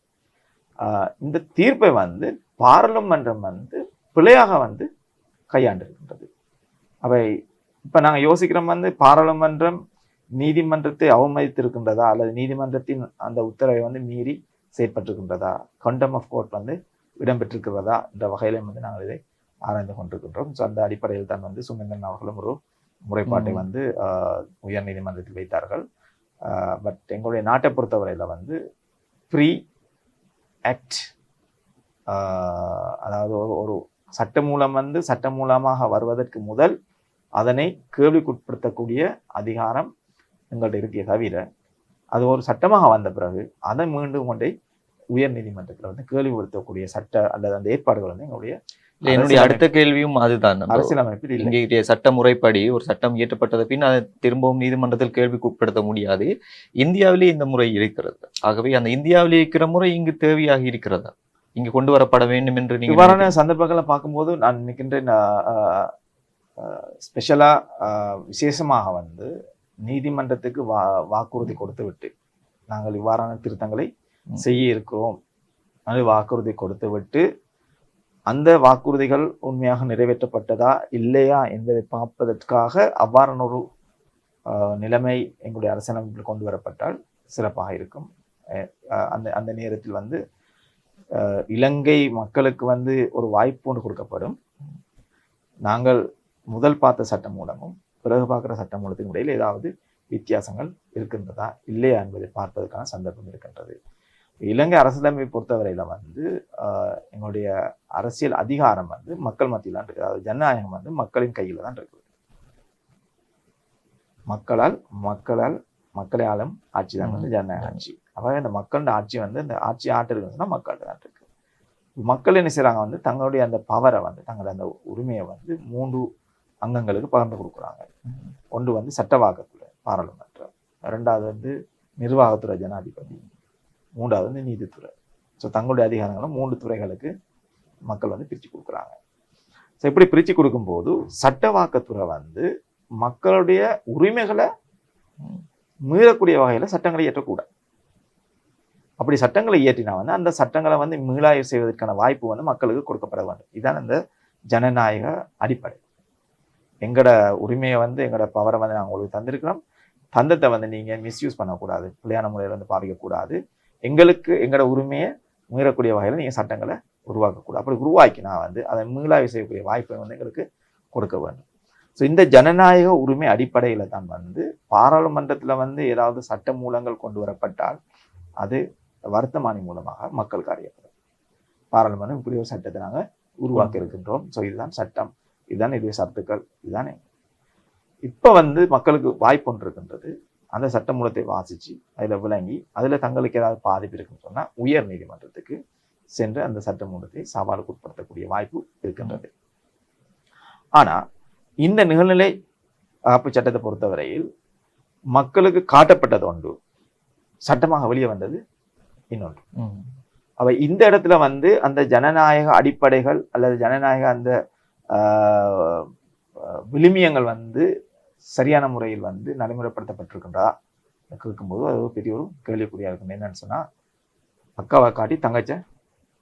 இந்த தீர்ப்பை வந்து பாராளுமன்றம் வந்து பிழையாக வந்து கையாண்டிருக்கின்றது. அவை இப்ப நாங்கள் யோசிக்கிறோம் வந்து பாராளுமன்றம் நீதிமன்றத்தை அவமதித்திருக்கின்றதா அல்லது நீதிமன்றத்தின் அந்த உத்தரவை வந்து மீறி செயற்பட்டிருக்கின்றதா, கண்டம் ஆஃப் கோர்ட் வந்து இடம்பெற்றிருக்கிறதா என்ற வகையில வந்து நாங்கள் இதை ஆராய்ந்து கொண்டிருக்கின்றோம். ஸோ அந்த அடிப்படையில் தான் வந்து சுமந்திரன் அவர்களும் ஒரு முறைப்பாட்டை வந்து உயர் நீதிமன்றத்தில் வைத்தார்கள். பட் எங்களுடைய நாட்டை பொறுத்தவரையில வந்து ப்ரீ ஆக்ட் அதாவது ஒரு சட்ட மூலம் வந்து சட்ட மூலமாக வருவதற்கு முதல் அதனை கேள்விக்குட்படுத்தக்கூடிய அதிகாரம் எங்கள்கிட்ட இருக்கே தவிர அது ஒரு சட்டமாக வந்த பிறகு அதை மீண்டும் கொண்டே உயர் நீதிமன்றத்தில் வந்து கேள்விப்படுத்தக்கூடிய சட்ட அல்லது அந்த ஏற்பாடுகள் வந்து என்னுடைய அடுத்த கேள்வியும் அதுதான். அரசியலமைப்பில் இங்கே சட்ட முறைப்படி ஒரு சட்டம் இயற்றப்பட்டது பின் அதை திரும்பவும் நீதிமன்றத்தில் கேள்விக்குட்படுத்த முடியாது. இந்தியாவிலே இந்த முறை இருக்கிறது. ஆகவே அந்த இந்தியாவிலே இருக்கிற முறை இங்கு தேவையாக இருக்கிறதா, இங்கு கொண்டு வரப்பட வேண்டும் என்று நீங்க இவ்வாறான சந்தர்ப்பங்களை பார்க்கும்போது நான் நினைக்கின்றேன் ஸ்பெஷலா விசேஷமாக வந்து நீதிமன்றத்துக்கு வாக்குறுதி கொடுத்து விட்டு நாங்கள் இவ்வாறான திருத்தங்களை செய்ய இருக்கிறோம் அது வாக்குறுதி கொடுத்து விட்டு அந்த வாக்குறுதிகள் உண்மையாக நிறைவேற்றப்பட்டதா இல்லையா என்பதை பார்ப்பதற்காக அவ்வாறான ஒரு நிலைமை எங்களுடைய அரசியலமைப்பில் கொண்டு வரப்பட்டால் சிறப்பாக இருக்கும். அந்த அந்த நேரத்தில் வந்து இலங்கை மக்களுக்கு வந்து ஒரு வாய்ப்பு ஒன்று கொடுக்கப்படும். நாங்கள் முதல் பார்த்த சட்டம் மூலமும் பிறகு பார்க்குற சட்டம் மூலத்தின் இடையில் ஏதாவது வித்தியாசங்கள் இருக்கின்றதா இல்லையா என்பதை பார்ப்பதற்கான சந்தர்ப்பம் இருக்கின்றது. இலங்கை அரசியலமைப்பை பொறுத்தவரையில வந்து எங்களுடைய அரசியல் அதிகாரம் வந்து மக்கள் மத்தியில் தான் இருக்குது. அதாவது ஜனநாயகம் வந்து மக்களின் கையில தான் இருக்குது. மக்களாலும் ஆட்சி தான் வந்து ஜனநாயக ஆட்சி. அப்போ இந்த மக்களோட ஆட்சி வந்து இந்த ஆட்சி ஆட்டுறதுன்னு சொன்னா மக்கள்கிட்ட தான் இருக்கு. மக்கள் என்ன செய்யறாங்க வந்து தங்களுடைய அந்த பவரை வந்து தங்களுடைய அந்த உரிமையை வந்து 3 அங்கங்களுக்கு பகிர்ந்து கொடுக்குறாங்க. ஒன்று வந்து சட்டவாக்கத்துறை பாராளுமன்றம், 2வது வந்து நிர்வாகத்துறை ஜனாதிபதி, 3வது வந்து நீதித்துறை. ஸோ தங்களுடைய அதிகாரங்களை 3 துறைகளுக்கு மக்கள் வந்து பிரித்து கொடுக்குறாங்க. ஸோ இப்படி பிரித்து கொடுக்கும்போது சட்டவாக்கத்துறை வந்து மக்களுடைய உரிமைகளை மீறக்கூடிய வகையில் சட்டங்களை இயற்றக்கூடாது. அப்படி சட்டங்களை இயற்றினா வந்து அந்த சட்டங்களை வந்து மீளாய்வு செய்வதற்கான வாய்ப்பு வந்து மக்களுக்கு கொடுக்கப்பட வேண்டும். இதுதான் இந்த ஜனநாயக அடிப்படை. எங்களோட உரிமையை வந்து எங்களோட பவரை வந்து நாங்கள் உங்களுக்கு தந்திருக்கிறோம். தந்தத்தை வந்து நீங்கள் மிஸ்யூஸ் பண்ணக்கூடாது, பிள்ளையான முறையில் வந்து பாவிக்கக்கூடாது. எங்களோட உரிமையை மீறக்கூடிய வகையில் நீங்கள் சட்டங்களை உருவாக்கக்கூடாது. அப்படி உருவாக்கினா வந்து அதை மீளாய்வு செய்யக்கூடிய வாய்ப்பை வந்து எங்களுக்கு கொடுக்க வேண்டும். ஸோ இந்த ஜனநாயக உரிமை அடிப்படையில் தான் வந்து பாராளுமன்றத்தில் வந்து ஏதாவது சட்ட மூலங்கள் கொண்டு வரப்பட்டால் அது வர்த்தமானி மூலமாக மக்களுக்கு அறியப்படும். பாராளுமன்றம் இப்படி ஒரு சட்டத்தை நாங்கள் உருவாக்கி இருக்கின்றோம். ஸோ இதுதான் சட்டம், இதுதான் இதுவே சத்துக்கள், இதுதானே. இப்போ வந்து மக்களுக்கு வாய்ப்பு ஒன்று இருக்கின்றது. அந்த சட்ட மூலத்தை வாசித்து அதில் விளங்கி அதில் தங்களுக்கு ஏதாவது பாதிப்பு இருக்குன்னு சொன்னால் உயர் நீதிமன்றத்துக்கு சென்று அந்த சட்ட மூலத்தை சவாலுக்கு உட்படுத்தக்கூடிய வாய்ப்பு இருக்கின்றது. ஆனால் இந்த நிகழ்நிலை காப்பு சட்டத்தை பொறுத்தவரையில் மக்களுக்கு காட்டப்பட்டது ஒன்று, சட்டமாக வெளியே வந்தது இன்னொன்று. அவை இந்த இடத்துல வந்து அந்த ஜனநாயக அடிப்படைகள் அல்லது ஜனநாயக அந்த விழுமியங்கள் வந்து சரியான முறையில் வந்து நடைமுறைப்படுத்தப்பட்டிருக்கின்றா கேட்கும்போது அது பெரிய ஒரு கேள்விக்குறியா இருக்கும். என்னன்னு சொன்னா அக்காவை காட்டி தங்கச்சை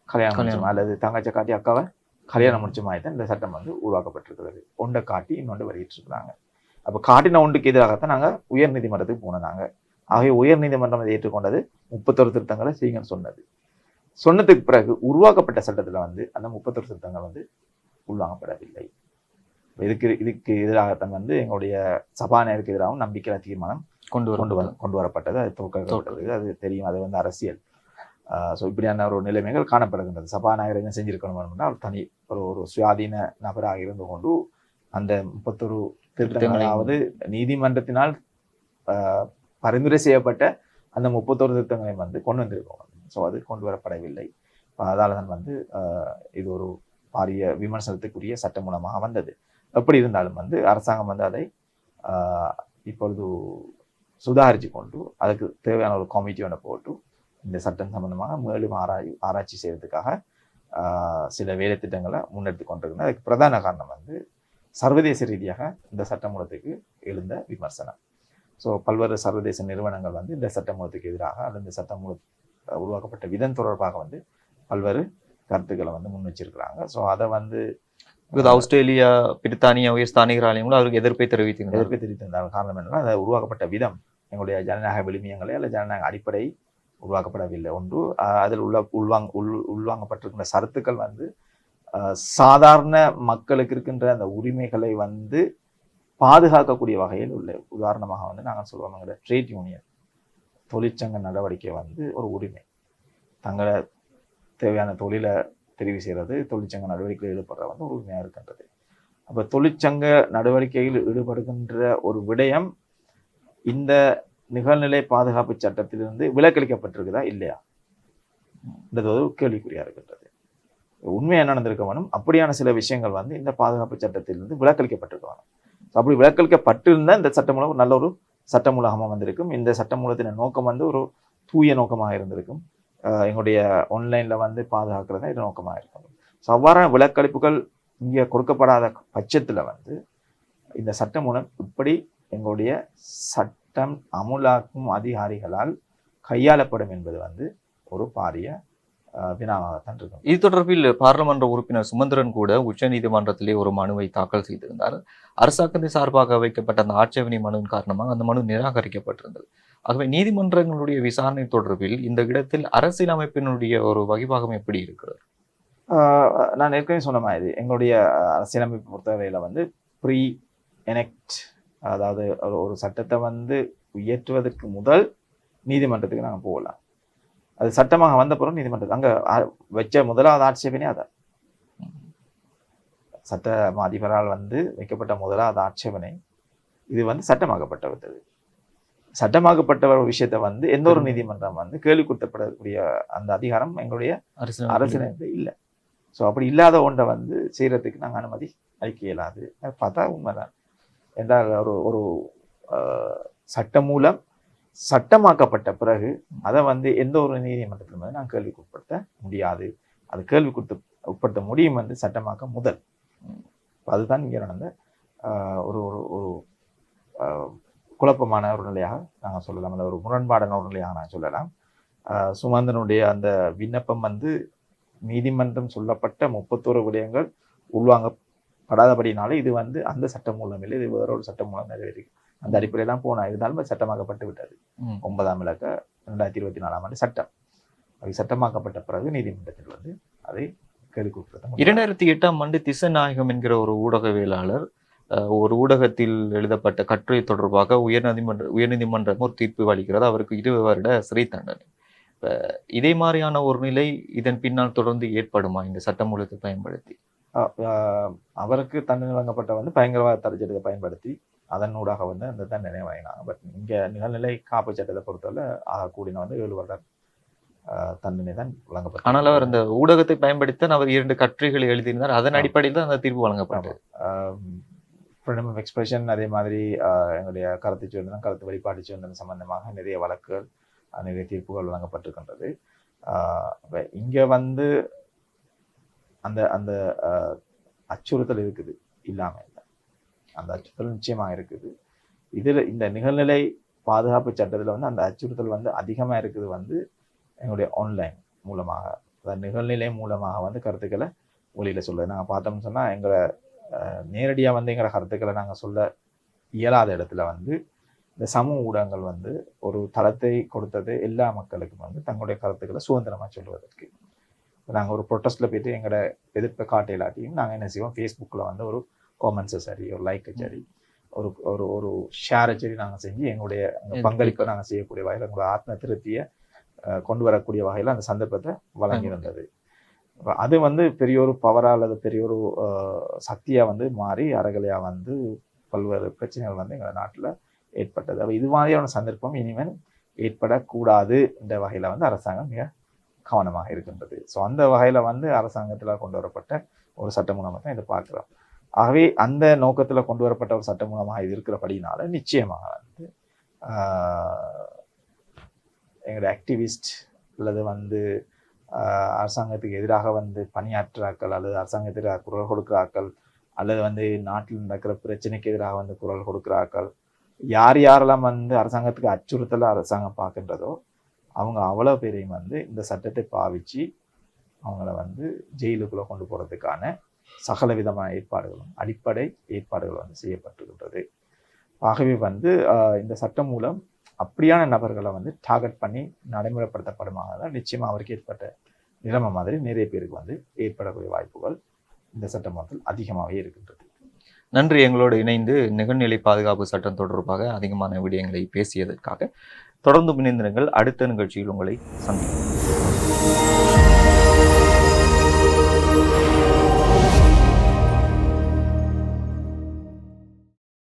கல்யாணம் முடிச்சோம் அல்லது தங்கச்சை காட்டி அக்காவை கல்யாணம் முடிச்ச மாதிரி தான் இந்த சட்டம் வந்து உருவாக்கப்பட்டிருக்கிறது. ஒன்றை காட்டி இன்னொன்று வெளியிட்டிருக்கிறாங்க. அப்போ காட்டின ஒன்றுக்கு எதிராகத்தான் நாங்கள் உயர் நீதிமன்றத்துக்கு போனோம். நாங்கள் ஆகவே உயர் நீதிமன்றம் அதை ஏற்றுக்கொண்டது 31 திருத்தங்களை செய்யுங்கன்னு சொன்னது. சொன்னதுக்கு பிறகு உருவாக்கப்பட்ட சட்டத்தில் வந்து அந்த 31 திருத்தங்கள் வந்து உள்வாங்கப்படவில்லை. இதுக்கு எதிராகத்தான் வந்து எங்களுடைய சபாநாயகருக்கு எதிராகவும் நம்பிக்கையில்லா தீர்மானம் கொண்டு வரப்பட்டது. அது துவக்கப்பட்டது. அது தெரியும். அது வந்து அரசியல். ஸோ இப்படியான ஒரு நிலைமைகள் காணப்படுகின்றது. சபாநாயகர் என்ன செஞ்சிருக்கணும்னா அவர் தனி ஒரு சுயாதீன நபராக இருந்து கொண்டு அந்த 31 திருத்தங்கள், அதாவது நீதிமன்றத்தினால் பரிந்துரை செய்யப்பட்ட அந்த 31 திருத்தங்களை வந்து கொண்டு வந்திருக்கோம். ஸோ அது கொண்டு வரப்படவில்லை. அதால தான் வந்து இது ஒரு பாரிய விமர்சனத்துக்குரிய சட்டம் மூலமாக வந்தது. எப்படி இருந்தாலும் வந்து அரசாங்கம் வந்து அதை இப்பொழுது சுதாரித்து கொண்டு அதுக்கு தேவையான ஒரு கமிட்டி ஒன்று போட்டு இந்த சட்டம் சம்பந்தமாக மேலும் ஆராய்ச்சி செய்யறதுக்காக சில வேலை திட்டங்களை முன்னெடுத்து கொண்டிருக்கிறது. அதுக்கு பிரதான காரணம் வந்து சர்வதேச ரீதியாக இந்த சட்டமூலத்துக்கு எழுந்த விமர்சனம். ஸோ பல்வேறு சர்வதேச நிறுவனங்கள் வந்து இந்த சட்டமூலத்துக்கு எதிராக அல்லது இந்த சட்டமூல உருவாக்கப்பட்ட விதம் தொடர்பாக வந்து பல்வேறு கருத்துக்களை வந்து முன் வச்சிருக்கிறாங்க. ஸோ அதை வந்து ஆஸ்திரேலியா, பிரித்தானியா உயர் ஸ்தானிகர் ஆலயங்களும் அவருக்கு எதிர்ப்பை தெரிவித்திருந்தாங்க. காரணம் என்னன்னா, அது உருவாக்கப்பட்ட விதம் எங்களுடைய ஜனநாயக விழுமியங்களை அல்ல ஜனநாயக அடிப்படை உருவாக்கப்படவில்லை. ஒன்று அதில் உள்வாங்கப்பட்டிருக்கின்ற சரத்துக்கள் வந்து சாதாரண மக்களுக்கு இருக்கின்ற அந்த உரிமைகளை வந்து பாதுகாக்கக்கூடிய வகையில் உள்ள. உதாரணமாக வந்து நாங்கள் சொல்லுவோம், ட்ரேட் யூனியன் தொழிற்சங்க நடவடிக்கை வந்து ஒரு உரிமை. தங்களை தேவையான தொழிலை தெரிவு செய்கிறது, தொழிற்சங்க நடவடிக்கையில் ஈடுபடுற வந்து ஒரு உரிமையாக இருக்கின்றது. அப்போ தொழிற்சங்க நடவடிக்கையில் ஈடுபடுகின்ற ஒரு விடயம் இந்த நிகழ்நிலை பாதுகாப்பு சட்டத்திலிருந்து விலக்களிக்கப்பட்டிருக்குதா இல்லையா என்றது ஒரு கேள்விக்குறியா இருக்கின்றது. உண்மை என்ன நடந்திருக்க வேணும், அப்படியான சில விஷயங்கள் வந்து இந்த பாதுகாப்பு சட்டத்திலிருந்து விலக்களிக்கப்பட்டிருக்க வேணும். அப்படி விலக்களிக்கப்பட்டிருந்தால் இந்த சட்டமூலம் ஒரு நல்ல ஒரு சட்டமூலகமாக வந்திருக்கும். இந்த சட்டமூலத்தின் நோக்கம் வந்து ஒரு தூய நோக்கமாக இருந்திருக்கும். எங்களுடைய ஆன்லைனில் வந்து பாதுகாக்கிறது தான் இது நோக்கமாக இருக்கும். ஸோ அவ்வாறான விலக்களிப்புகள் இங்கே கொடுக்கப்படாத பட்சத்தில் வந்து இந்த சட்டம் மூலம் இப்படி எங்களுடைய சட்டம் அமுலாக்கும் அதிகாரிகளால் கையாளப்படும் என்பது வந்து ஒரு பாரிய வினாவாகத்தான் இருக்கும். இது தொடர்பில் பாராளுமன்ற உறுப்பினர் சுமந்திரன் கூட உச்ச நீதிமன்றத்திலே ஒரு மனுவை தாக்கல் செய்திருந்தார். அரசாங்கத்தின் சார்பாக வைக்கப்பட்ட அந்த ஆட்சேபனை மனுவின் காரணமாக அந்த மனு நிராகரிக்கப்பட்டிருந்தது. ஆகவே நீதிமன்றங்களுடைய விசாரணை தொடர்பில் இந்த இடத்தில் அரசியலமைப்பினுடைய ஒரு வகிபாகம் எப்படி இருக்கிறது? நான் ஏற்கனவே சொன்ன மாதிரி எங்களுடைய அரசியலமைப்பு பொறுத்தவரையில் வந்து ப்ரீ எனக்ட், அதாவது ஒரு சட்டத்தை வந்து இயற்றுவதற்கு முதல் நீதிமன்றத்துக்கு நாங்கள் போகலாம். அது சட்டமாக வந்த பிறகு நீதிமன்றத்துக்கு அங்கே வச்ச முதலாவது ஆட்சேபனை அதான். சட்ட அதிபரால் வந்து வைக்கப்பட்ட முதலாவது ஆட்சேபனை இது வந்து சட்டமாக்கப்பட்டது. சட்டமாக்கப்பட்ட ஒரு விஷயத்தை வந்து எந்த ஒரு நீதிமன்றம் வந்து கேள்விக்குட்படக்கூடிய அந்த அதிகாரம் எங்களுடைய அரசியலமைப்பு இல்லை. ஸோ அப்படி இல்லாத ஒன்றை வந்து செய்யறதுக்கு நாங்கள் அனுமதி அளிக்க இயலாது. பார்த்தா உண்மைதான். என்றால் ஒரு சட்டம் மூலம் சட்டமாக்கப்பட்ட பிறகு அதை வந்து எந்த ஒரு நீதிமன்றத்திலும் வந்து நாங்கள் கேள்விக்குட்படுத்த முடியாது. அது உட்படுத்த முடியும் வந்து சட்டமாக்க முதல். அதுதான் இங்கே நடந்த ஒரு ஒரு குழப்பமான ஒரு நிலையாக நாங்கள் சொல்லலாம், அல்ல ஒரு முரண்பாடான ஒரு நிலையாக நாங்கள் சொல்லலாம். சுமந்திரனுடைய அந்த விண்ணப்பம் வந்து நீதிமன்றம் சொல்லப்பட்ட 31 விடயங்கள் உள்வாங்கப்படாதபடினாலே இது வந்து அந்த சட்டம் மூலம் இல்லை, இது வேற ஒரு சட்டம் மூலம் நிறைவேறி அந்த அடிப்படையெல்லாம் போனா இருந்தாலும் சட்டமாக்கப்பட்டு விட்டது. 9ஆம் இலக்க 2024ஆம் ஆண்டு சட்டம் அது சட்டமாக்கப்பட்ட பிறகு நீதிமன்றத்தில் வந்து அதை கேள்விக்குட்படுத்த 2008ஆம் ஆண்டு திசநாயகம் என்கிற ஒரு ஊடகவியலாளர் ஒரு ஊடகத்தில் எழுதப்பட்ட கட்டுரை தொடர்பாக உயர்நீதிமன்றம் ஒரு தீர்ப்பு அளிக்கிறது. அவருக்கு 20 வருட சிறை தண்டனை. இதே மாதிரியான ஒரு நிலை இதன் பின்னால் தொடர்ந்து ஏற்படுமா இந்த சட்டமூலத்தை பயன்படுத்தி? அவருக்கு தண்டனை வழங்கப்பட்ட வந்து பயங்கரவாத தடை சட்டத்தை பயன்படுத்தி அதனூடாக வந்து அந்த தண்டனை வழங்கினாங்க. பட் இங்க நிகழ்நிலை காப்பு சட்டத்தை பொறுத்தவரை கூடின வந்து 7 வருட தண்டனை தான் வழங்கப்பட்டது. ஆனால் அவர் அந்த ஊடகத்தை பயன்படுத்த அவர் 2 கட்டுரைகளை எழுதியிருந்தார். அதன் அடிப்படையில் தான் அந்த தீர்ப்பு வழங்கப்பட்டது. ஃப்ரீடம் ஆஃப் எக்ஸ்பிரஷன், அதே மாதிரி எங்களுடைய கருத்து சுதந்திரம், கருத்து வெளிப்பாட்டு சுதந்திரம் சம்பந்தமாக நிறைய வழக்குகள், நிறைய தீர்ப்புகள் வழங்கப்பட்டிருக்கின்றது. இங்க வந்து அந்த அந்த அச்சுறுத்தல் இருக்குது, இல்லாம இல்லை. அந்த அச்சுறுத்தல் நிச்சயமாக இருக்குது. இதில் இந்த நிகழ்நிலை பாதுகாப்பு சட்டத்தில் வந்து அந்த அச்சுறுத்தல் வந்து அதிகமாக இருக்குது வந்து எங்களுடைய ஆன்லைன் மூலமாக, அதாவது நிகழ்நிலை மூலமாக வந்து கருத்துக்களை வெளியில் சொல்லுது. நாங்கள் பார்த்தோம்னு சொன்னால் எங்களை நேரடியாக வந்து எங்களோட கருத்துக்களை நாங்கள் சொல்ல இயலாத இடத்துல வந்து இந்த சமூக ஊடகங்கள் வந்து ஒரு தளத்தை கொடுத்தது எல்லா மக்களுக்கும் வந்து தங்களுடைய கருத்துக்களை சுதந்திரமாக சொல்வதற்கு. நாங்கள் ஒரு ப்ரொட்டஸ்ட்டில் போயிட்டு எங்களோட எதிர்ப்பை காட்ட இல்லாட்டியும் நாங்கள் என்ன செய்வோம், ஃபேஸ்புக்கில் வந்து ஒரு காமெண்ட்ஸை சரி, ஒரு லைக்கை சரி, ஒரு ஒரு ஒரு ஷேரை சரி நாங்கள் செஞ்சு எங்களுடைய பங்களிப்பை நாங்கள் செய்யக்கூடிய வகையில் எங்களோட ஆத்ம திருப்தியை கொண்டு வரக்கூடிய வகையில் அந்த சந்தர்ப்பத்தை வழங்கியிருந்தது. அது வந்து பெரிய ஒரு பவராக அல்லது பெரிய ஒரு சக்தியாக வந்து மாறி அறகலையாக வந்து பல்வேறு பிரச்சனைகள் வந்து எங்கள் நாட்டில் ஏற்பட்டது. அப்போ இது மாதிரியான சந்தர்ப்பம் இனிமேல் ஏற்படக்கூடாது என்ற வகையில் வந்து அரசாங்கம் மிக கவனமாக இருக்கின்றது. ஸோ அந்த வகையில் வந்து அரசாங்கத்தில் கொண்டு வரப்பட்ட ஒரு சட்டம் மூலமாக தான் இதை பார்க்குறோம். ஆகவே அந்த நோக்கத்தில் கொண்டு வரப்பட்ட ஒரு சட்டம் மூலமாக இது இருக்கிறபடினால நிச்சயமாக வந்து எங்களோட ஆக்டிவிஸ்ட் அல்லது வந்து அரசாங்கத்துக்கு எதிராக வந்து பணியாற்றாக்கள் அல்லது அரசாங்கத்துக்கு குரல் கொடுக்கிறாக்கள் அல்லது வந்து நாட்டில் நடக்கிற பிரச்சனைக்கு எதிராக வந்து குரல் கொடுக்கிறாக்கள் யார் யாரெல்லாம் வந்து அரசாங்கத்துக்கு அச்சுறுத்தலை அரசாங்கம் பார்க்கின்றதோ அவங்க அவ்வளோ பேரையும் வந்து இந்த சட்டத்தை பாவிச்சு அவங்கள வந்து ஜெயிலுக்குள்ளே கொண்டு போகிறதுக்கான சகல விதமான ஏற்பாடுகளும் அடிப்படை ஏற்பாடுகள் வந்து செய்யப்பட்டிருக்கின்றது. ஆகவே வந்து இந்த சட்டம் மூலம் அப்படியான நபர்களை வந்து டார்கெட் பண்ணி நடைமுறைப்படுத்தப்படுமானால் நிச்சயமாக அவருக்கு ஏற்பட்ட நிலைமை மாதிரி நிறைய பேருக்கு வந்து ஏற்படக்கூடிய வாய்ப்புகள் இந்த சட்டமன்றத்தில் அதிகமாகவே இருக்கின்றது. நன்றி, எங்களோடு இணைந்து நிகழ்நிலை பாதுகாப்பு சட்டம் தொடர்பாக அதிகமான விடயங்களை பேசியதற்காக. தொடர்ந்து இணைந்திருங்கள். அடுத்த நிகழ்ச்சியில் உங்களை சந்திப்போம்.